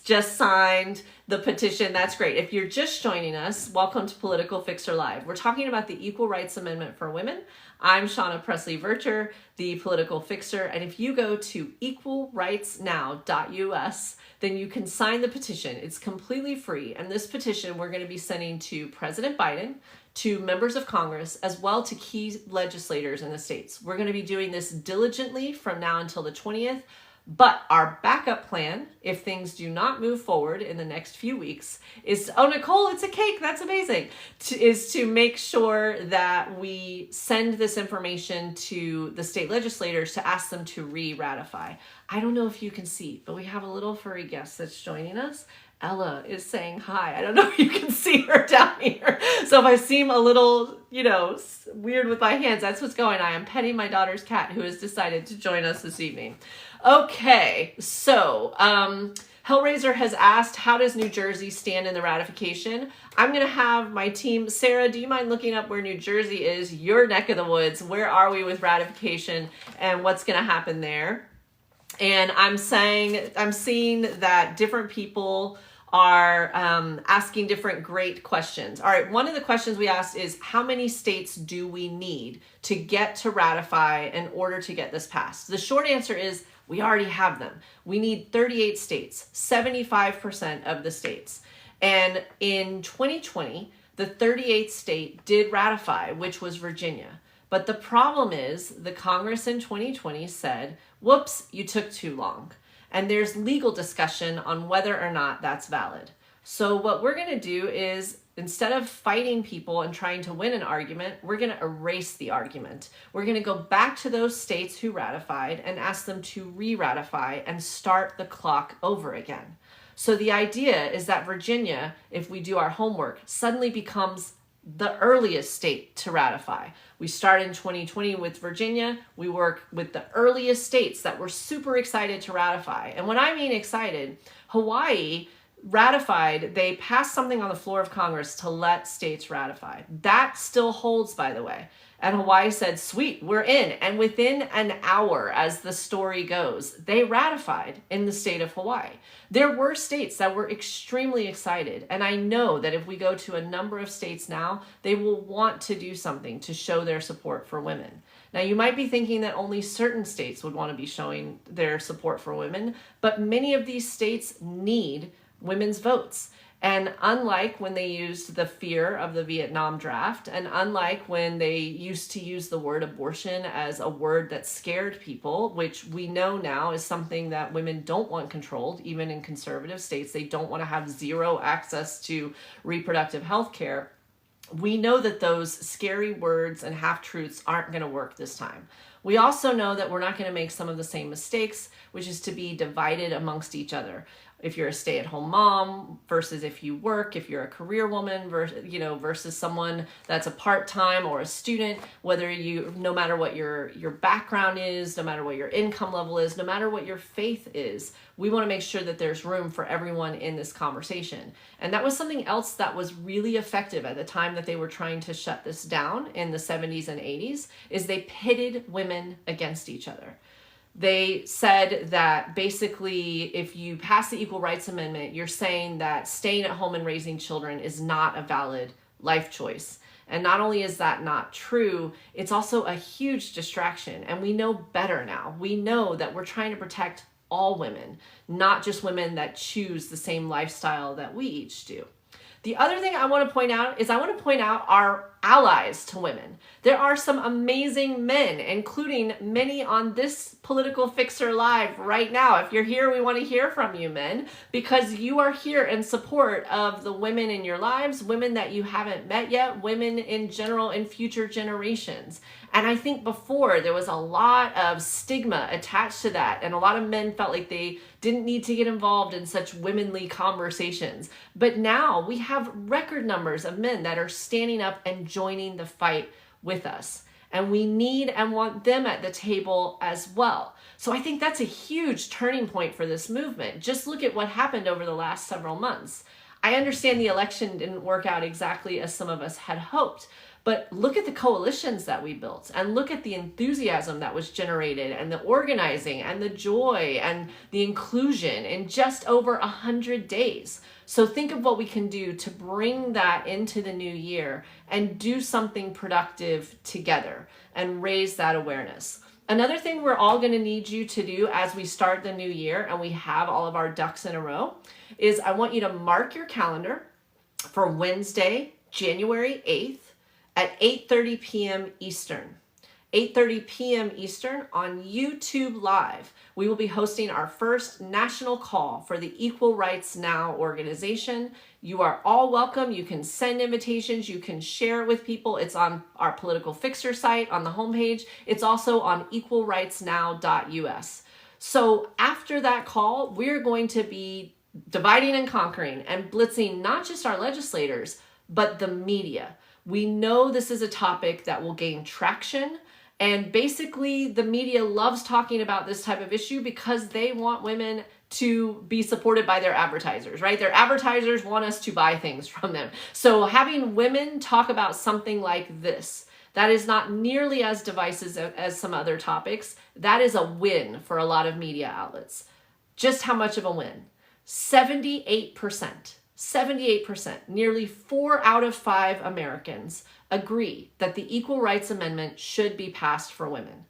just signed the petition. That's great. If you're just joining us, welcome to Political Fixer Live. We're talking about the Equal Rights Amendment for women. I'm Shauna Presley-Vircher, the Political Fixer. And if you go to equalrightsnow.us, then you can sign the petition. It's completely free. And this petition we're going to be sending to President Biden, to members of Congress, as well to key legislators in the states. We're going to be doing this diligently from now until the 20th. But our backup plan, if things do not move forward in the next few weeks, is, oh, Nicole, it's a cake. That's amazing. Is to make sure that we send this information to the state legislators to ask them to re-ratify. I don't know if you can see, but we have a little furry guest that's joining us. Ella is saying hi. I don't know if you can see her down here. So if I seem a little, weird with my hands, that's what's going on. I am petting my daughter's cat who has decided to join us this evening. Okay, so Hellraiser has asked, how does New Jersey stand in the ratification? I'm going to have my team, Sarah, do you mind looking up where New Jersey is, your neck of the woods? Where are we with ratification and what's going to happen there? And I'm seeing that different people are asking different great questions. All right, one of the questions we asked is, how many states do we need to get to ratify in order to get this passed? The short answer is, we already have them. We need 38 states, 75% of the states. And in 2020, the 38th state did ratify, which was Virginia. But the problem is the Congress in 2020 said, whoops, you took too long. And there's legal discussion on whether or not that's valid. So what we're going to do is, instead of fighting people and trying to win an argument, we're going to erase the argument. We're going to go back to those states who ratified and ask them to re-ratify and start the clock over again. So the idea is that Virginia, if we do our homework, suddenly becomes the earliest state to ratify. We start in 2020 with Virginia. We work with the earliest states that were super excited to ratify. And when I mean excited, Hawaii ratified, they passed something on the floor of Congress to let states ratify. That still holds, by the way. And Hawaii said, sweet, we're in. And within an hour, as the story goes, they ratified in the state of Hawaii. There were states that were extremely excited. And I know that if we go to a number of states now, they will want to do something to show their support for women. Now, you might be thinking that only certain states would want to be showing their support for women, but many of these states need women's votes. And unlike when they used the fear of the Vietnam draft, and unlike when they used to use the word abortion as a word that scared people, which we know now is something that women don't want controlled, even in conservative states, they don't want to have zero access to reproductive health care. We know that those scary words and half-truths aren't going to work this time. We also know that we're not going to make some of the same mistakes, which is to be divided amongst each other. If you're a stay-at-home mom versus if you work, if you're a career woman versus someone that's a part-time or a student, no matter what your background is, no matter what your income level is, no matter what your faith is, we want to make sure that there's room for everyone in this conversation. And that was something else that was really effective at the time that they were trying to shut this down in the 70s and 80s, is they pitted women against each other. They said that basically if you pass the Equal Rights Amendment, you're saying that staying at home and raising children is not a valid life choice. And not only is that not true, it's also a huge distraction. And we know better now. We know that we're trying to protect all women, not just women that choose the same lifestyle that we each do. The other thing I want to point out is our allies to women. There are some amazing men, including many on this Political Fixer Live right now. If you're here, we want to hear from you, men, because you are here in support of the women in your lives, women that you haven't met yet, women in general in future generations. And I think before there was a lot of stigma attached to that, and a lot of men felt like they didn't need to get involved in such womanly conversations. But now we have record numbers of men that are standing up and joining the fight with us. And we need and want them at the table as well. So I think that's a huge turning point for this movement. Just look at what happened over the last several months. I understand the election didn't work out exactly as some of us had hoped, but look at the coalitions that we built, and look at the enthusiasm that was generated, and the organizing and the joy and the inclusion in just over 100 days. So think of what we can do to bring that into the new year and do something productive together and raise that awareness. Another thing we're all going to need you to do as we start the new year and we have all of our ducks in a row is I want you to mark your calendar for Wednesday, January 8th at 8:30 p.m. Eastern. 8:30 p.m. Eastern on YouTube Live. We will be hosting our first national call for the Equal Rights Now organization. You are all welcome. You can send invitations. You can share it with people. It's on our Political Fixer site on the homepage. It's also on equalrightsnow.us. So after that call, we're going to be dividing and conquering and blitzing not just our legislators, but the media. We know this is a topic that will gain traction. And basically, the media loves talking about this type of issue because they want women to be supported by their advertisers, right? Their advertisers want us to buy things from them. So having women talk about something like this, that is not nearly as divisive as some other topics, that is a win for a lot of media outlets. Just how much of a win? 78%, nearly 4 out of 5 Americans agree that the Equal Rights Amendment should be passed for women.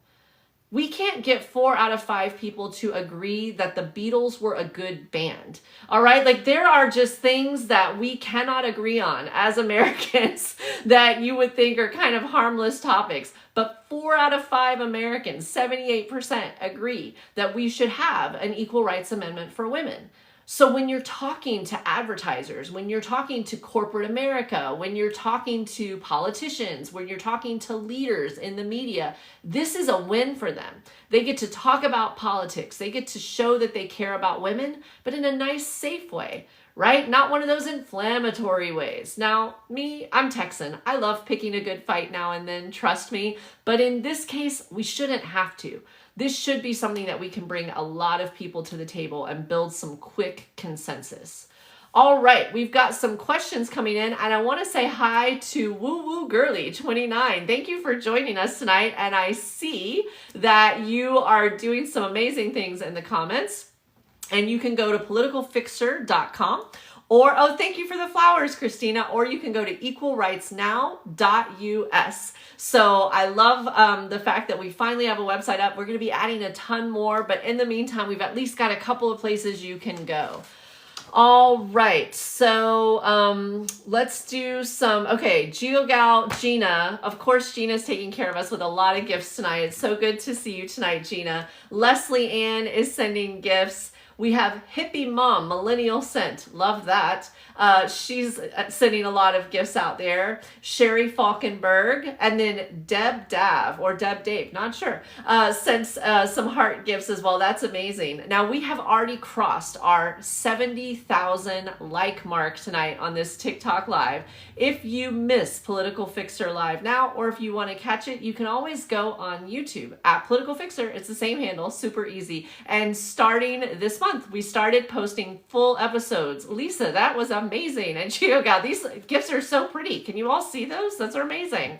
We can't get 4 out of 5 people to agree that the Beatles were a good band. All right. Like, there are just things that we cannot agree on as Americans that you would think are kind of harmless topics. But 4 out of 5 Americans, 78%, agree that we should have an equal rights amendment for women. So when you're talking to advertisers, when you're talking to corporate America, when you're talking to politicians, when you're talking to leaders in the media, this is a win for them. They get to talk about politics. They get to show that they care about women, but in a nice, safe way, right? Not one of those inflammatory ways. Now, me, I'm Texan. I love picking a good fight now and then, trust me. But in this case, we shouldn't have to. This should be something that we can bring a lot of people to the table and build some quick consensus. All right, we've got some questions coming in, and I want to say hi to Woo Woo Girly 29. Thank you for joining us tonight, and I see that you are doing some amazing things in the comments, and you can go to politicalfixer.com. Or, oh, thank you for the flowers, Christina. Or you can go to equalrightsnow.us. So I love the fact that we finally have a website up. We're going to be adding a ton more, but in the meantime, we've at least got a couple of places you can go. All right, so let's do some, okay, GeoGal Gina. Of course, Gina's taking care of us with a lot of gifts tonight. It's so good to see you tonight, Gina. Leslie Ann is sending gifts. We have Hippie Mom, Millennial Scent. Love that. She's sending a lot of gifts out there. Sherry Falkenberg, and then Deb Dav, or Deb Dave, not sure, sent some heart gifts as well. That's amazing. Now, we have already crossed our 70,000 like mark tonight on this TikTok Live. If you miss Political Fixer Live now, or if you want to catch it, you can always go on YouTube at Political Fixer. It's the same handle, super easy. And starting this month, we started posting full episodes. Lisa, that was amazing. And GeoGal, these gifts are so pretty. Can you all see those? That's amazing.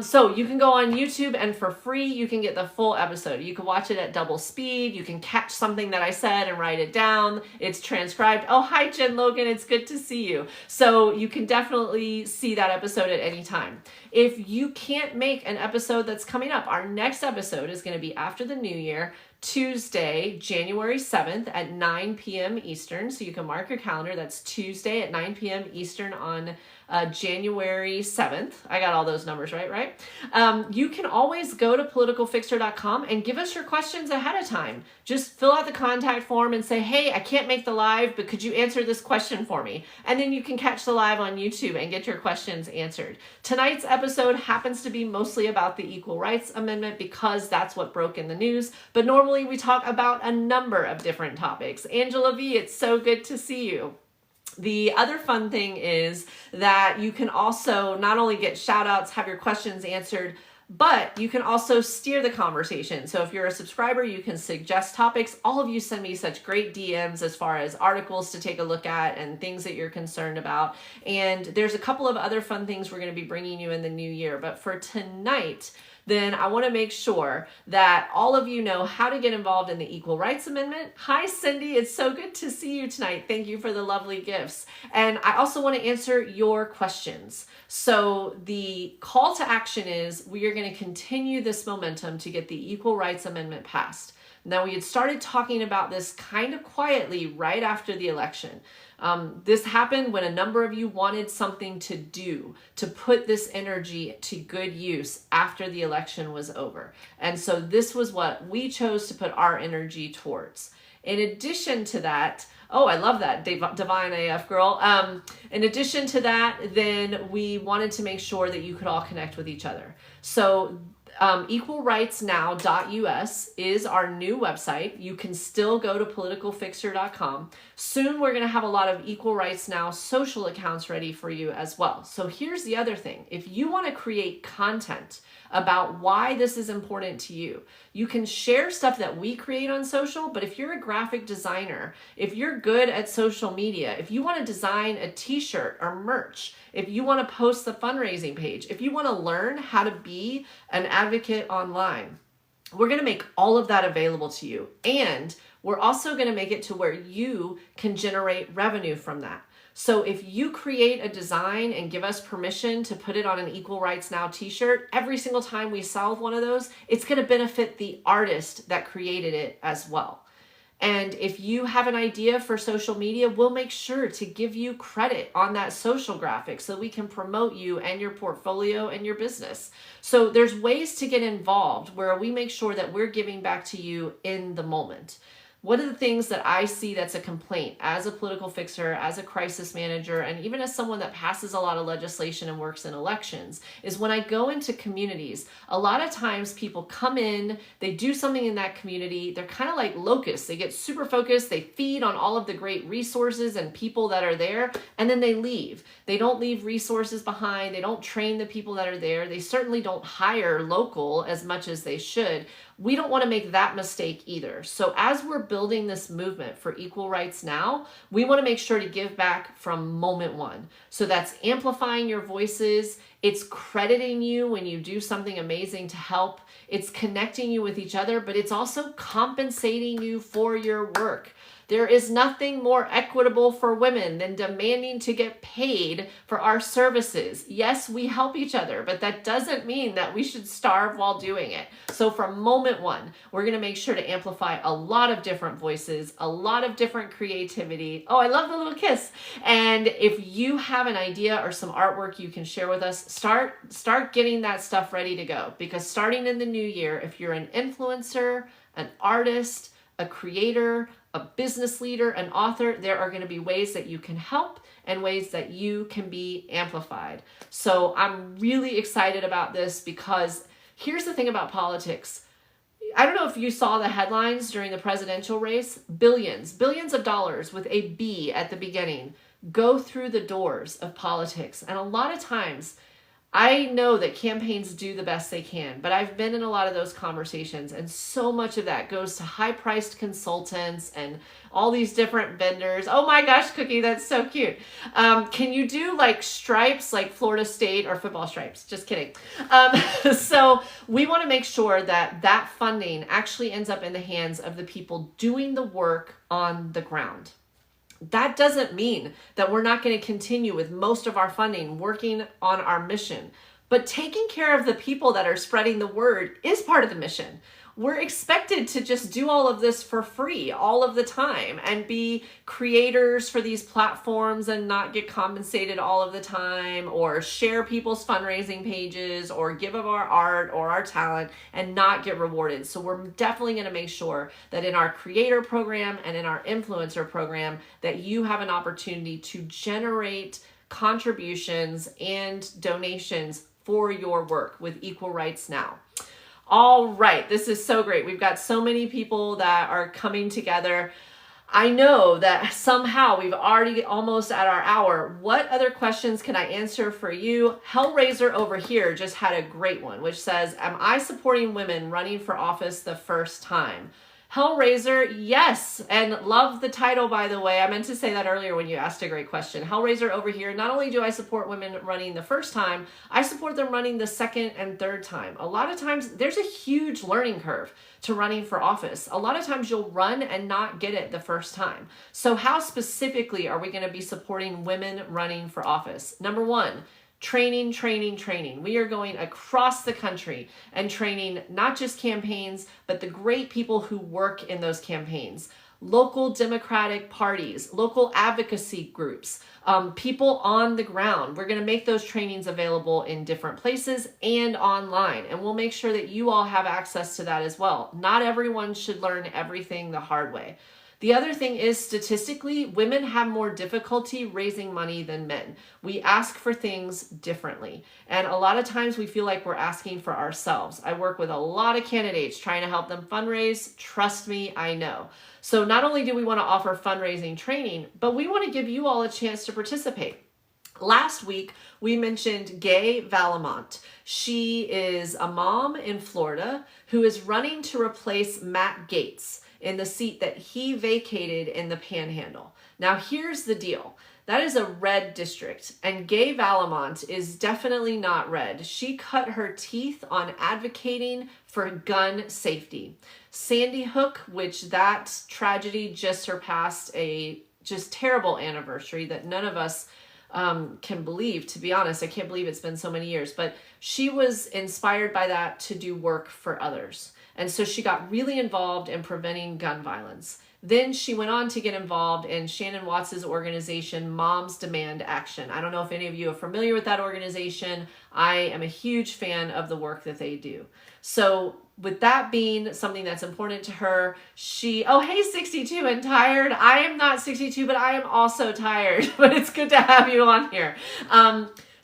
So you can go on YouTube, and for free, you can get the full episode. You can watch it at double speed. You can catch something that I said and write it down. It's transcribed. Oh, hi, Jen Logan. It's good to see you. So you can definitely see that episode at any time. If you can't make an episode that's coming up, our next episode is going to be after the new year, Tuesday, January 7th at 9 p.m. Eastern. So you can mark your calendar. That's Tuesday at 9 p.m. Eastern on January 7th. I got all those numbers right? You can always go to politicalfixer.com and give us your questions ahead of time. Just fill out the contact form and say, hey, I can't make the live, but could you answer this question for me? And then you can catch the live on YouTube and get your questions answered. Tonight's episode happens to be mostly about the Equal Rights Amendment because that's what broke in the news. But normally we talk about a number of different topics. Angela V, it's so good to see you. The other fun thing is that you can also not only get shout outs, have your questions answered, but you can also steer the conversation. So if you're a subscriber, you can suggest topics. All of you send me such great DMs as far as articles to take a look at and things that you're concerned about. And there's a couple of other fun things we're going to be bringing you in the new year. But for tonight, then I want to make sure that all of you know how to get involved in the Equal Rights Amendment. Hi, Cindy. It's so good to see you tonight. Thank you for the lovely gifts. And I also want to answer your questions. So the call to action is we are going to continue this momentum to get the Equal Rights Amendment passed. Now, we had started talking about this kind of quietly right after the election. This happened when a number of you wanted something to do to put this energy to good use after the election was over. And so this was what we chose to put our energy towards. In addition to that, oh, I love that, Divine AF girl. In addition to that, then we wanted to make sure that you could all connect with each other. So equalrightsnow.us is our new website. You can still go to politicalfixer.com. Soon we're going to have a lot of Equal Rights Now social accounts ready for you as well. So here's the other thing. If you want to create content about why this is important to you, you can share stuff that we create on social, but if you're a graphic designer, if you're good at social media, if you want to design a t-shirt or merch, if you want to post the fundraising page, if you want to learn how to be an advocate online, we're going to make all of that available to you. And we're also going to make it to where you can generate revenue from that. So if you create a design and give us permission to put it on an Equal Rights Now t-shirt, every single time we sell one of those, it's going to benefit the artist that created it as well. And if you have an idea for social media, we'll make sure to give you credit on that social graphic so we can promote you and your portfolio and your business. So there's ways to get involved where we make sure that we're giving back to you in the moment. One of the things that I see that's a complaint as a political fixer, as a crisis manager, and even as someone that passes a lot of legislation and works in elections, is when I go into communities, a lot of times people come in, they do something in that community, they're kind of like locusts. They get super focused, they feed on all of the great resources and people that are there, and then they leave. They don't leave resources behind, they don't train the people that are there, they certainly don't hire local as much as they should. We don't want to make that mistake either. So as we're building this movement for Equal Rights Now, we want to make sure to give back from moment one. So that's amplifying your voices. It's crediting you when you do something amazing to help. It's connecting you with each other, but it's also compensating you for your work. There is nothing more equitable for women than demanding to get paid for our services. Yes, we help each other, but that doesn't mean that we should starve while doing it. So from moment one, we're going to make sure to amplify a lot of different voices, a lot of different creativity. Oh, I love the little kiss. And if you have an idea or some artwork you can share with us, start getting that stuff ready to go. Because starting in the new year, if you're an influencer, an artist, a creator, a business leader, an author, there are going to be ways that you can help and ways that you can be amplified. So I'm really excited about this because here's the thing about politics. I don't know if you saw the headlines during the presidential race. Billions of dollars with a B at the beginning go through the doors of politics. And a lot of times, I know that campaigns do the best they can, but I've been in a lot of those conversations, and so much of that goes to high-priced consultants and all these different vendors. Oh my gosh, Cookie, that's so cute. Can you do like stripes, like Florida State or football stripes? Just kidding. So we want to make sure that that funding actually ends up in the hands of the people doing the work on the ground. That doesn't mean that we're not going to continue with most of our funding working on our mission, but taking care of the people that are spreading the word is part of the mission. We're expected to just do all of this for free all of the time and be creators for these platforms and not get compensated all of the time, or share people's fundraising pages or give of our art or our talent and not get rewarded. So we're definitely going to make sure that in our creator program and in our influencer program that you have an opportunity to generate contributions and donations for your work with Equal Rights Now. All right, this is so great. We've got so many people that are coming together. I know that somehow we've already almost at our hour. What other questions can I answer for you? Hellraiser over here just had a great one, which says, am I supporting women running for office the first time? Hellraiser, yes, and love the title, by the way. I meant to say that earlier when you asked a great question. Hellraiser over here, not only do I support women running the first time, I support them running the second and third time. A lot of times, there's a huge learning curve to running for office. A lot of times you'll run and not get it the first time. So how specifically are we going to be supporting women running for office? Number one, training. We are going across the country and training not just campaigns, but the great people who work in those campaigns. Local Democratic parties, local advocacy groups, people on the ground. We're going to make those trainings available in different places and online. And we'll make sure that you all have access to that as well. Not everyone should learn everything the hard way. The other thing is, statistically, women have more difficulty raising money than men. We ask for things differently. And a lot of times we feel like we're asking for ourselves. I work with a lot of candidates trying to help them fundraise. Trust me, I know. So not only do we want to offer fundraising training, but we want to give you all a chance to participate. Last week, we mentioned Gay Valamont. She is a mom in Florida who is running to replace Matt Gaetz in the seat that he vacated in the Panhandle. Now, here's the deal. That is a red district, and Gay Valamont is definitely not red. She cut her teeth on advocating for gun safety. Sandy Hook, which that tragedy just surpassed a just terrible anniversary that none of us can believe. To be honest, I can't believe it's been so many years, but she was inspired by that to do work for others. And so she got really involved in preventing gun violence. Then she went on to get involved in Shannon Watts' organization, Moms Demand Action. I don't know if any of you are familiar with that organization. I am a huge fan of the work that they do. So with that being something that's important to her, oh, hey, 62 and tired. I am not 62, but I am also tired, but it's good to have you on here.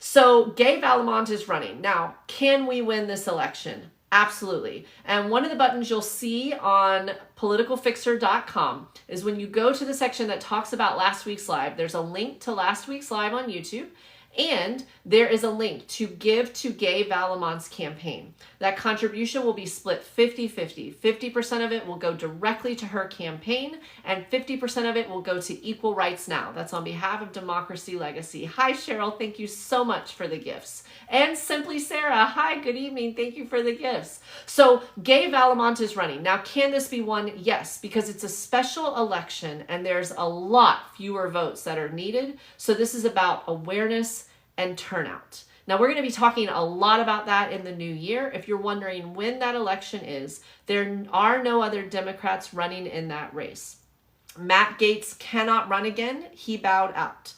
So Gay Valamont is running. Now, can we win this election? Absolutely. And one of the buttons you'll see on politicalfixer.com is when you go to the section that talks about last week's live, there's a link to last week's live on YouTube. And there is a link to give to Gay Valamont's campaign. That contribution will be split 50-50. 50% of it will go directly to her campaign, and 50% of it will go to Equal Rights Now. That's on behalf of Democracy Legacy. Hi, Cheryl. Thank you so much for the gifts. And Simply Sarah. Hi, good evening. Thank you for the gifts. So Gay Valamont is running. Now, can this be won? Yes, because it's a special election and there's a lot fewer votes that are needed. So this is about awareness and turnout. Now, we're going to be talking a lot about that in the new year. If you're wondering when that election is, there are no other Democrats running in that race. Matt Gaetz cannot run again. He bowed out.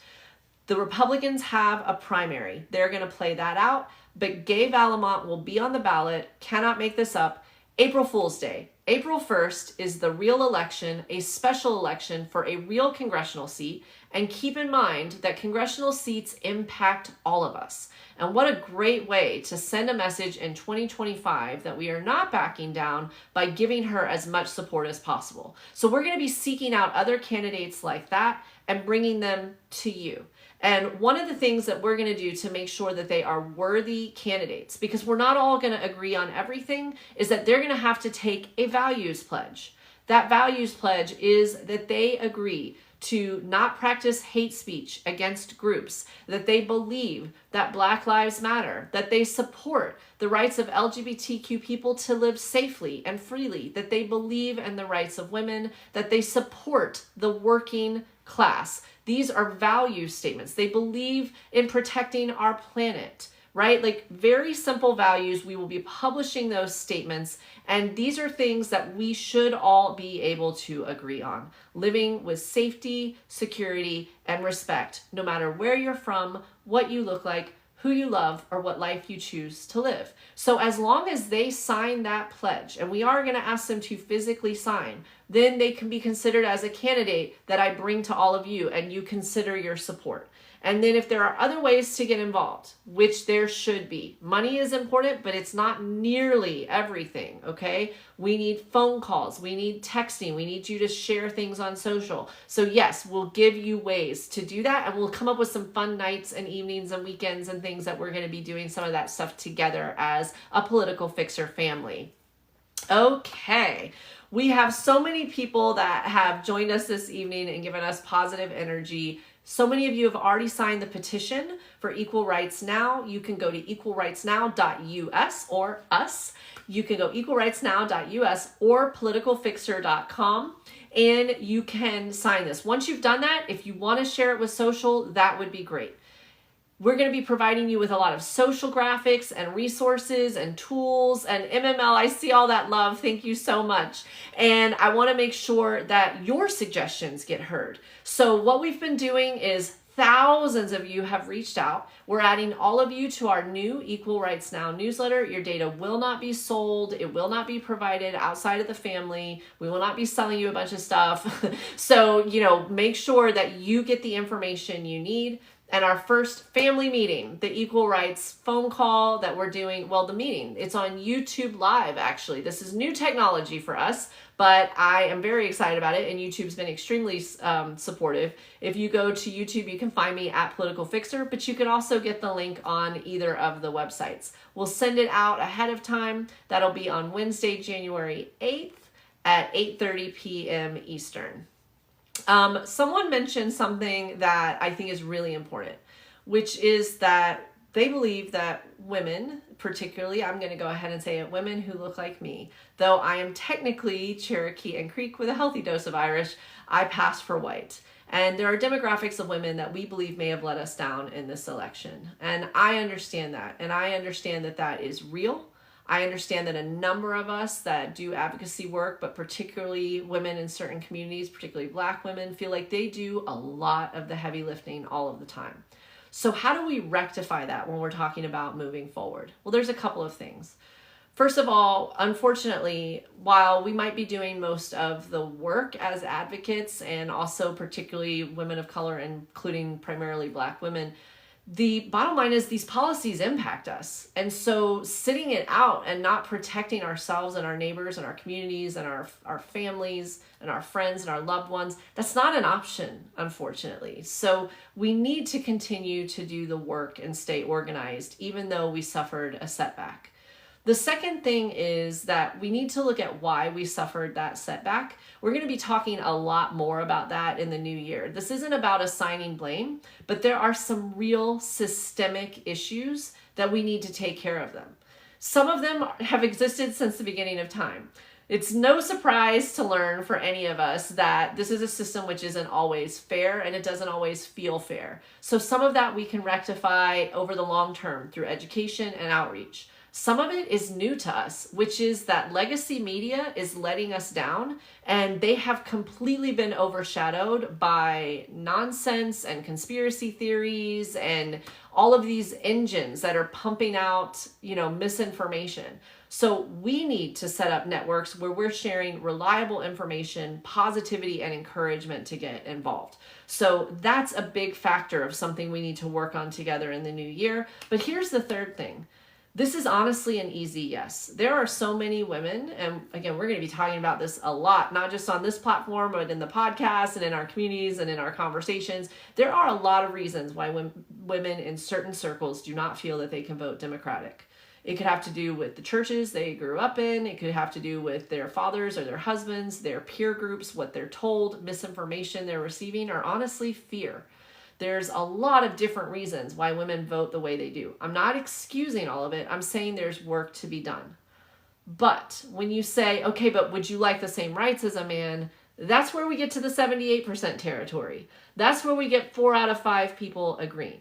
The Republicans have a primary. They're going to play that out, but Gay Valamont will be on the ballot. Cannot make this up. April Fool's Day. April 1st is the real election, a special election for a real congressional seat. And keep in mind that congressional seats impact all of us. And what a great way to send a message in 2025 that we are not backing down by giving her as much support as possible. So we're going to be seeking out other candidates like that and bringing them to you. And one of the things that we're going to do to make sure that they are worthy candidates, because we're not all going to agree on everything, is that they're going to have to take a values pledge. That values pledge is that they agree to not practice hate speech against groups, that they believe that Black Lives Matter, that they support the rights of LGBTQ people to live safely and freely, that they believe in the rights of women, that they support the working class. These are value statements. They believe in protecting our planet, right? Like very simple values. We will be publishing those statements. And these are things that we should all be able to agree on. Living with safety, security, and respect, no matter where you're from, what you look like, who you love, or what life you choose to live. So as long as they sign that pledge, and we are going to ask them to physically sign, then they can be considered as a candidate that I bring to all of you and you consider your support. And then if there are other ways to get involved, which there should be, money is important, but it's not nearly everything, okay? We need phone calls, we need texting, we need you to share things on social. So yes, we'll give you ways to do that, and we'll come up with some fun nights and evenings and weekends and things that we're going to be doing some of that stuff together as a Political Fixer family. Okay. We have so many people that have joined us this evening and given us positive energy. So many of you have already signed the petition for Equal Rights Now. You can go to equalrightsnow.us or us. You can go equalrightsnow.us or politicalfixer.com and you can sign this. Once you've done that, if you want to share it with social, that would be great. We're going to be providing you with a lot of social graphics and resources and tools and MML. I see all that love. Thank you so much. And I want to make sure that your suggestions get heard. So what we've been doing is Thousands of you have reached out. We're adding all of you to our new Equal Rights Now newsletter. Your data will not be sold. It will not be provided outside of the family. We will not be selling you a bunch of stuff. So, make sure that you get the information you need. And our first family meeting, the Equal Rights phone call that we're doing, the meeting, it's on YouTube Live, actually. This is new technology for us, but I am very excited about it, and YouTube's been extremely supportive. If you go to YouTube, you can find me at Political Fixer, but you can also get the link on either of the websites. We'll send it out ahead of time. That'll be on Wednesday, January 8th at 8:30 p.m. Eastern. Someone mentioned something that I think is really important, which is that they believe that women, particularly, I'm going to go ahead and say it, women who look like me, though I am technically Cherokee and Creek with a healthy dose of Irish, I pass for white. And there are demographics of women that we believe may have let us down in this election. And I understand that. And I understand that that is real. I understand that a number of us that do advocacy work, but particularly women in certain communities, particularly Black women, feel like they do a lot of the heavy lifting all of the time. So how do we rectify that when we're talking about moving forward? Well, there's a couple of things. First of all, unfortunately, while we might be doing most of the work as advocates, and also particularly women of color, including primarily Black women, the bottom line is these policies impact us. And so sitting it out and not protecting ourselves and our neighbors and our communities and our families and our friends and our loved ones, that's not an option, unfortunately. So we need to continue to do the work and stay organized, even though we suffered a setback. The second thing is that we need to look at why we suffered that setback. We're going to be talking a lot more about that in the new year. This isn't about assigning blame, but there are some real systemic issues that we need to take care of them. Some of them have existed since the beginning of time. It's no surprise to learn for any of us that this is a system which isn't always fair, and it doesn't always feel fair. So some of that we can rectify over the long term through education and outreach. Some of it is new to us, which is that legacy media is letting us down, and they have completely been overshadowed by nonsense and conspiracy theories and all of these engines that are pumping out, misinformation. So we need to set up networks where we're sharing reliable information, positivity, and encouragement to get involved. So that's a big factor of something we need to work on together in the new year. But here's the third thing. This is honestly an easy yes. There are so many women, and again, we're going to be talking about this a lot, not just on this platform, but in the podcast and in our communities and in our conversations. There are a lot of reasons why women in certain circles do not feel that they can vote Democratic. It could have to do with the churches they grew up in. It could have to do with their fathers or their husbands, their peer groups, what they're told, misinformation they're receiving, or honestly, fear. There's a lot of different reasons why women vote the way they do. I'm not excusing all of it. I'm saying there's work to be done. But when you say, okay, but would you like the same rights as a man? That's where we get to the 78% territory. That's where we get 4 out of 5 people agreeing.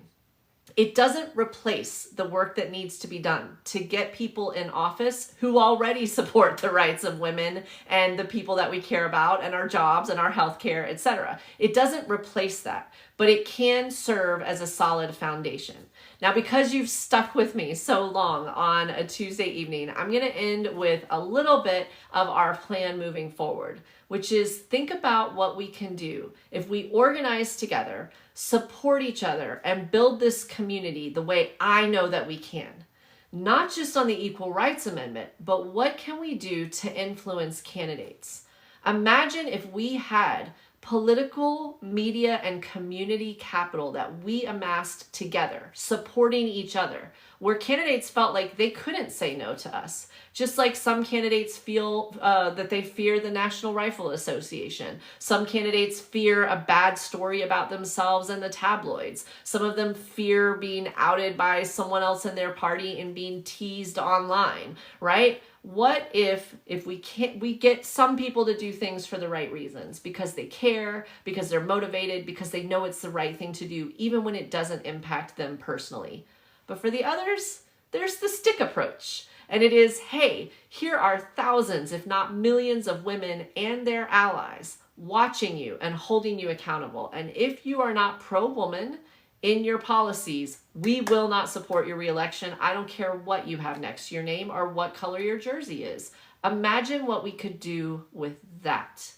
It doesn't replace the work that needs to be done to get people in office who already support the rights of women and the people that we care about and our jobs and our healthcare, etc. It doesn't replace that, but it can serve as a solid foundation. Now, because you've stuck with me so long on a Tuesday evening, I'm going to end with a little bit of our plan moving forward, which is think about what we can do if we organize together, support each other, and build this community the way I know that we can. Not just on the Equal Rights Amendment, but what can we do to influence candidates? Imagine if we had political, media, and community capital that we amassed together, supporting each other, where candidates felt like they couldn't say no to us. Just like some candidates feel that they fear the National Rifle Association. Some candidates fear a bad story about themselves in the tabloids. Some of them fear being outed by someone else in their party and being teased online, right? What if we get some people to do things for the right reasons, because they care, because they're motivated, because they know it's the right thing to do, even when it doesn't impact them personally. But for the others, there's the stick approach. And it is, hey, here are thousands, if not millions of women and their allies watching you and holding you accountable. And if you are not pro-woman in your policies, we will not support your reelection. I don't care what you have next to your name or what color your jersey is. Imagine what we could do with that.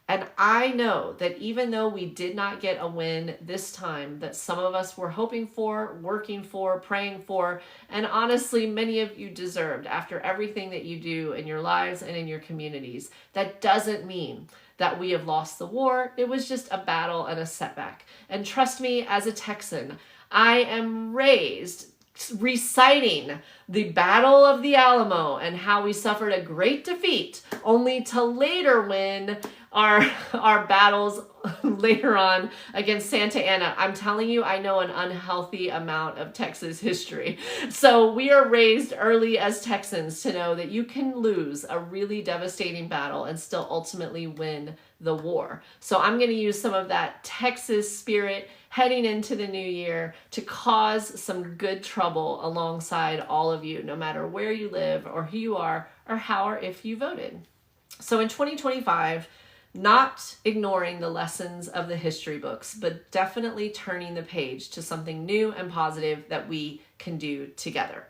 And I know that even though we did not get a win this time that some of us were hoping for, working for, praying for, and honestly, many of you deserved after everything that you do in your lives and in your communities, that doesn't mean that we have lost the war. It was just a battle and a setback. And trust me, as a Texan, I am raised reciting the Battle of the Alamo and how we suffered a great defeat only to later win our battles later on against Santa Anna. I'm telling you, I know an unhealthy amount of Texas history. So we are raised early as Texans to know that you can lose a really devastating battle and still ultimately win the war. So I'm going to use some of that Texas spirit heading into the new year to cause some good trouble alongside all of you, no matter where you live or who you are or how or if you voted. So in 2025, not ignoring the lessons of the history books, but definitely turning the page to something new and positive that we can do together.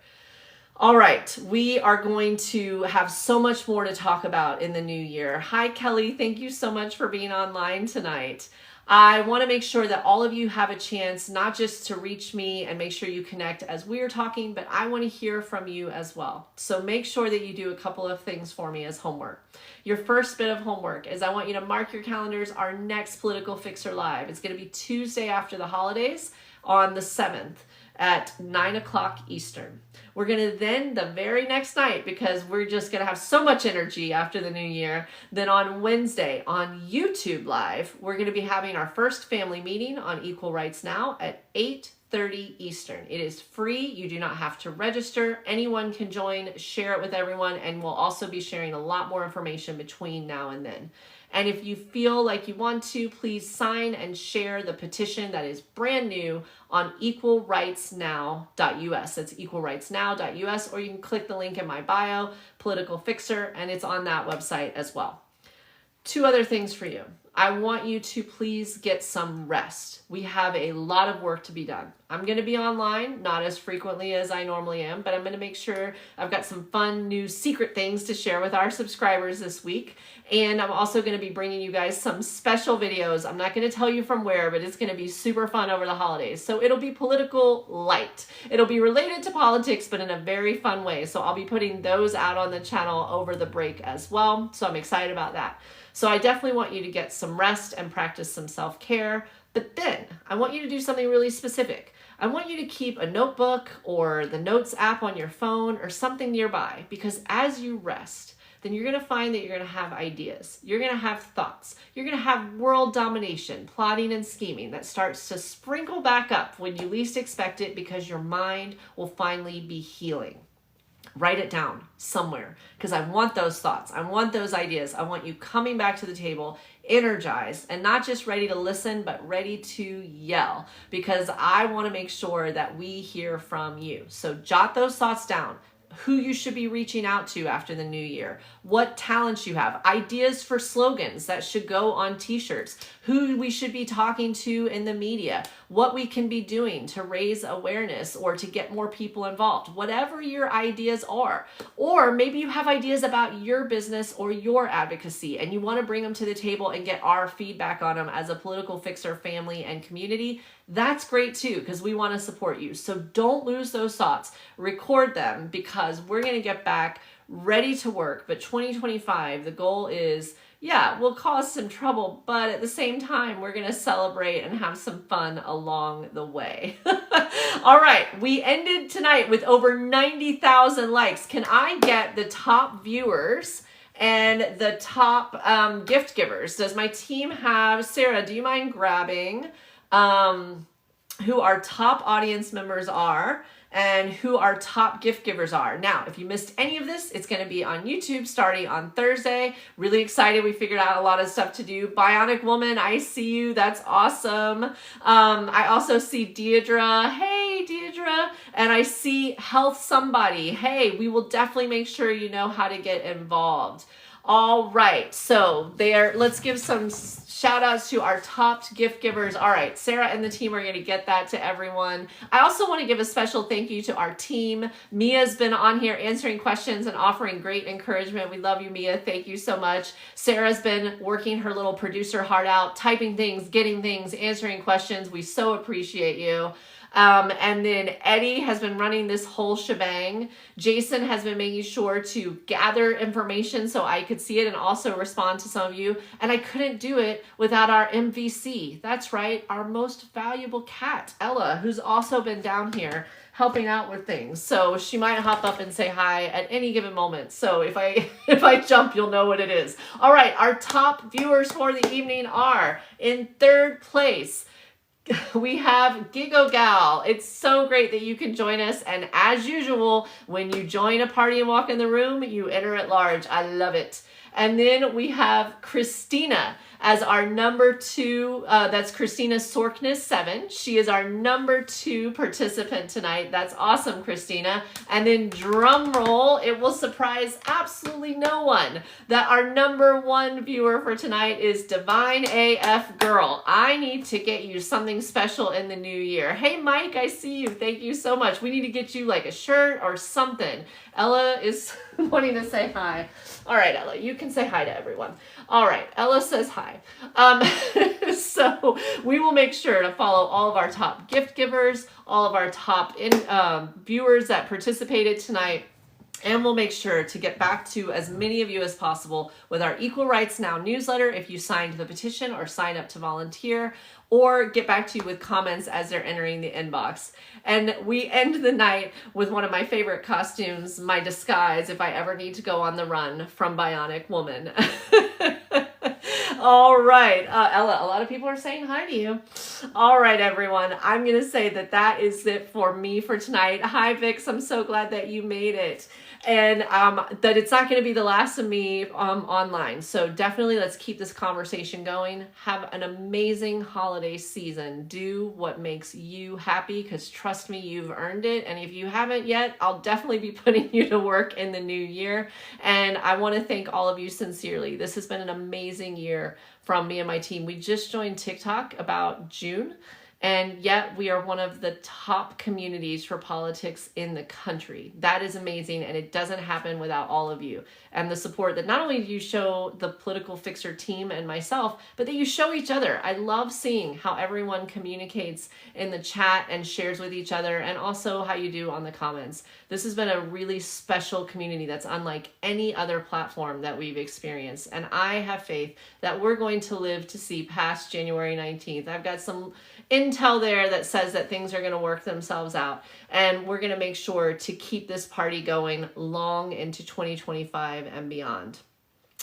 All right, we are going to have so much more to talk about in the new year. Hi, Kelly. Thank you so much for being online tonight. I want to make sure that all of you have a chance, not just to reach me and make sure you connect as we are talking, but I want to hear from you as well. So make sure that you do a couple of things for me as homework. Your first bit of homework is I want you to mark your calendars our next Political Fixer Live. It's going to be Tuesday after the holidays on the 7th at 9 o'clock Eastern. We're going to then, the very next night, because we're just going to have so much energy after the new year, then on Wednesday on YouTube Live, we're going to be having our first family meeting on Equal Rights Now at 8:30 Eastern. It is free. You do not have to register. Anyone can join, share it with everyone, and we'll also be sharing a lot more information between now and then. And if you feel like you want to, please sign and share the petition that is brand new on equalrightsnow.us. That's equalrightsnow.us, or you can click the link in my bio, Political Fixer, and it's on that website as well. Two other things for you. I want you to please get some rest. We have a lot of work to be done. I'm going to be online, not as frequently as I normally am, but I'm going to make sure I've got some fun new secret things to share with our subscribers this week. And I'm also going to be bringing you guys some special videos. I'm not going to tell you from where, but it's going to be super fun over the holidays. So it'll be political light. It'll be related to politics, but in a very fun way. So I'll be putting those out on the channel over the break as well. So I'm excited about that. So I definitely want you to get some rest and practice some self-care. But then I want you to do something really specific. I want you to keep a notebook or the Notes app on your phone or something nearby, because as you rest, then you're going to find that you're going to have ideas. You're going to have thoughts. You're going to have world domination, plotting and scheming that starts to sprinkle back up when you least expect it, because your mind will finally be healing. Write it down somewhere, because I want those thoughts. I want those ideas. I want you coming back to the table energized and not just ready to listen, but ready to yell, because I want to make sure that we hear from you. So jot those thoughts down. Who you should be reaching out to after the new year, what talents you have, ideas for slogans that should go on t-shirts, who we should be talking to in the media, what we can be doing to raise awareness or to get more people involved, whatever your ideas are. Or maybe you have ideas about your business or your advocacy and you want to bring them to the table and get our feedback on them as a Political Fixer family and community. That's great too, because we want to support you. So don't lose those thoughts. Record them, because we're going to get back ready to work. But 2025, the goal is, yeah, we'll cause some trouble, but at the same time, we're going to celebrate and have some fun along the way. All right, we ended tonight with over 90,000 likes. Can I get the top viewers and the top gift givers? Does my team have, Sarah, do you mind grabbing who our top audience members are and who our top gift givers are? Now, if you missed any of this, it's going to be on YouTube starting on Thursday. Really excited. We figured out a lot of stuff to do. Bionic Woman, I see you. That's awesome. I also see Deidre. Hey, Deidre. Kira, and I see Health Somebody. Hey, we will definitely make sure you know how to get involved. All right, so let's give some shout outs to our top gift givers. All right, Sarah and the team are going to get that to everyone. I also want to give a special thank you to our team. Mia's been on here answering questions and offering great encouragement. We love you, Mia. Thank you so much. Sarah's been working her little producer heart out, typing things, getting things, answering questions. We so appreciate you. And then Eddie has been running this whole shebang. Jason has been making sure to gather information so I could see it and also respond to some of you. And I couldn't do it without our MVC. That's right, our most valuable cat, Ella, who's also been down here helping out with things. So she might hop up and say hi at any given moment. So if I jump, you'll know what it is. All right, our top viewers for the evening are in third place. We have Gigo Gal. It's so great that you can join us. And as usual, when you join a party and walk in the room, you enter at large. I love it. And then we have Christina as our number 2. That's Christina Sorkness 7. She is our number 2 participant tonight. That's awesome, Christina. And then drum roll, it will surprise absolutely no one that our number 1 viewer for tonight is Divine AF Girl. I need to get you something special in the new year. Hey, Mike, I see you. Thank you so much. We need to get you like a shirt or something. Ella is wanting to say hi. All right, Ella, you can say hi to everyone. All right, Ella says hi. So we will make sure to follow all of our top gift givers, all of our top viewers that participated tonight. And we'll make sure to get back to as many of you as possible with our Equal Rights Now newsletter if you signed the petition or sign up to volunteer, or get back to you with comments as they're entering the inbox. And we end the night with one of my favorite costumes, my disguise if I ever need to go on the run, from Bionic Woman. All right, Ella, a lot of people are saying hi to you. All right, everyone, I'm going to say that is it for me for tonight. Hi, Vix. I'm so glad that you made it. And that it's not going to be the last of me online. So definitely let's keep this conversation going. Have an amazing holiday season. Do what makes you happy, because trust me, you've earned it. And if you haven't yet, I'll definitely be putting you to work in the new year. And I want to thank all of you sincerely. This has been an amazing year from me and my team. We just joined TikTok about June. And yet we are one of the top communities for politics in the country. That is amazing, and it doesn't happen without all of you and the support that not only do you show the Political Fixer team and myself, but that you show each other. I love seeing how everyone communicates in the chat and shares with each other, and also how you do on the comments. This has been a really special community that's unlike any other platform that we've experienced, and I have faith that we're going to live to see past January 19th. I've got some intel there that says that things are going to work themselves out, and we're going to make sure to keep this party going long into 2025 and beyond.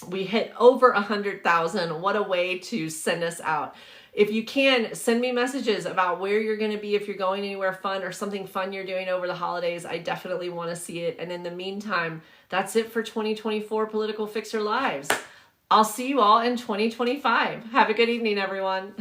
We hit over 100,000. What a way to send us out. If you can, send me messages about where you're going to be, if you're going anywhere fun or something fun you're doing over the holidays. I definitely want to see it. And in the meantime, that's it for 2024 Political Fixer Lives. I'll see you all in 2025. Have a good evening, everyone.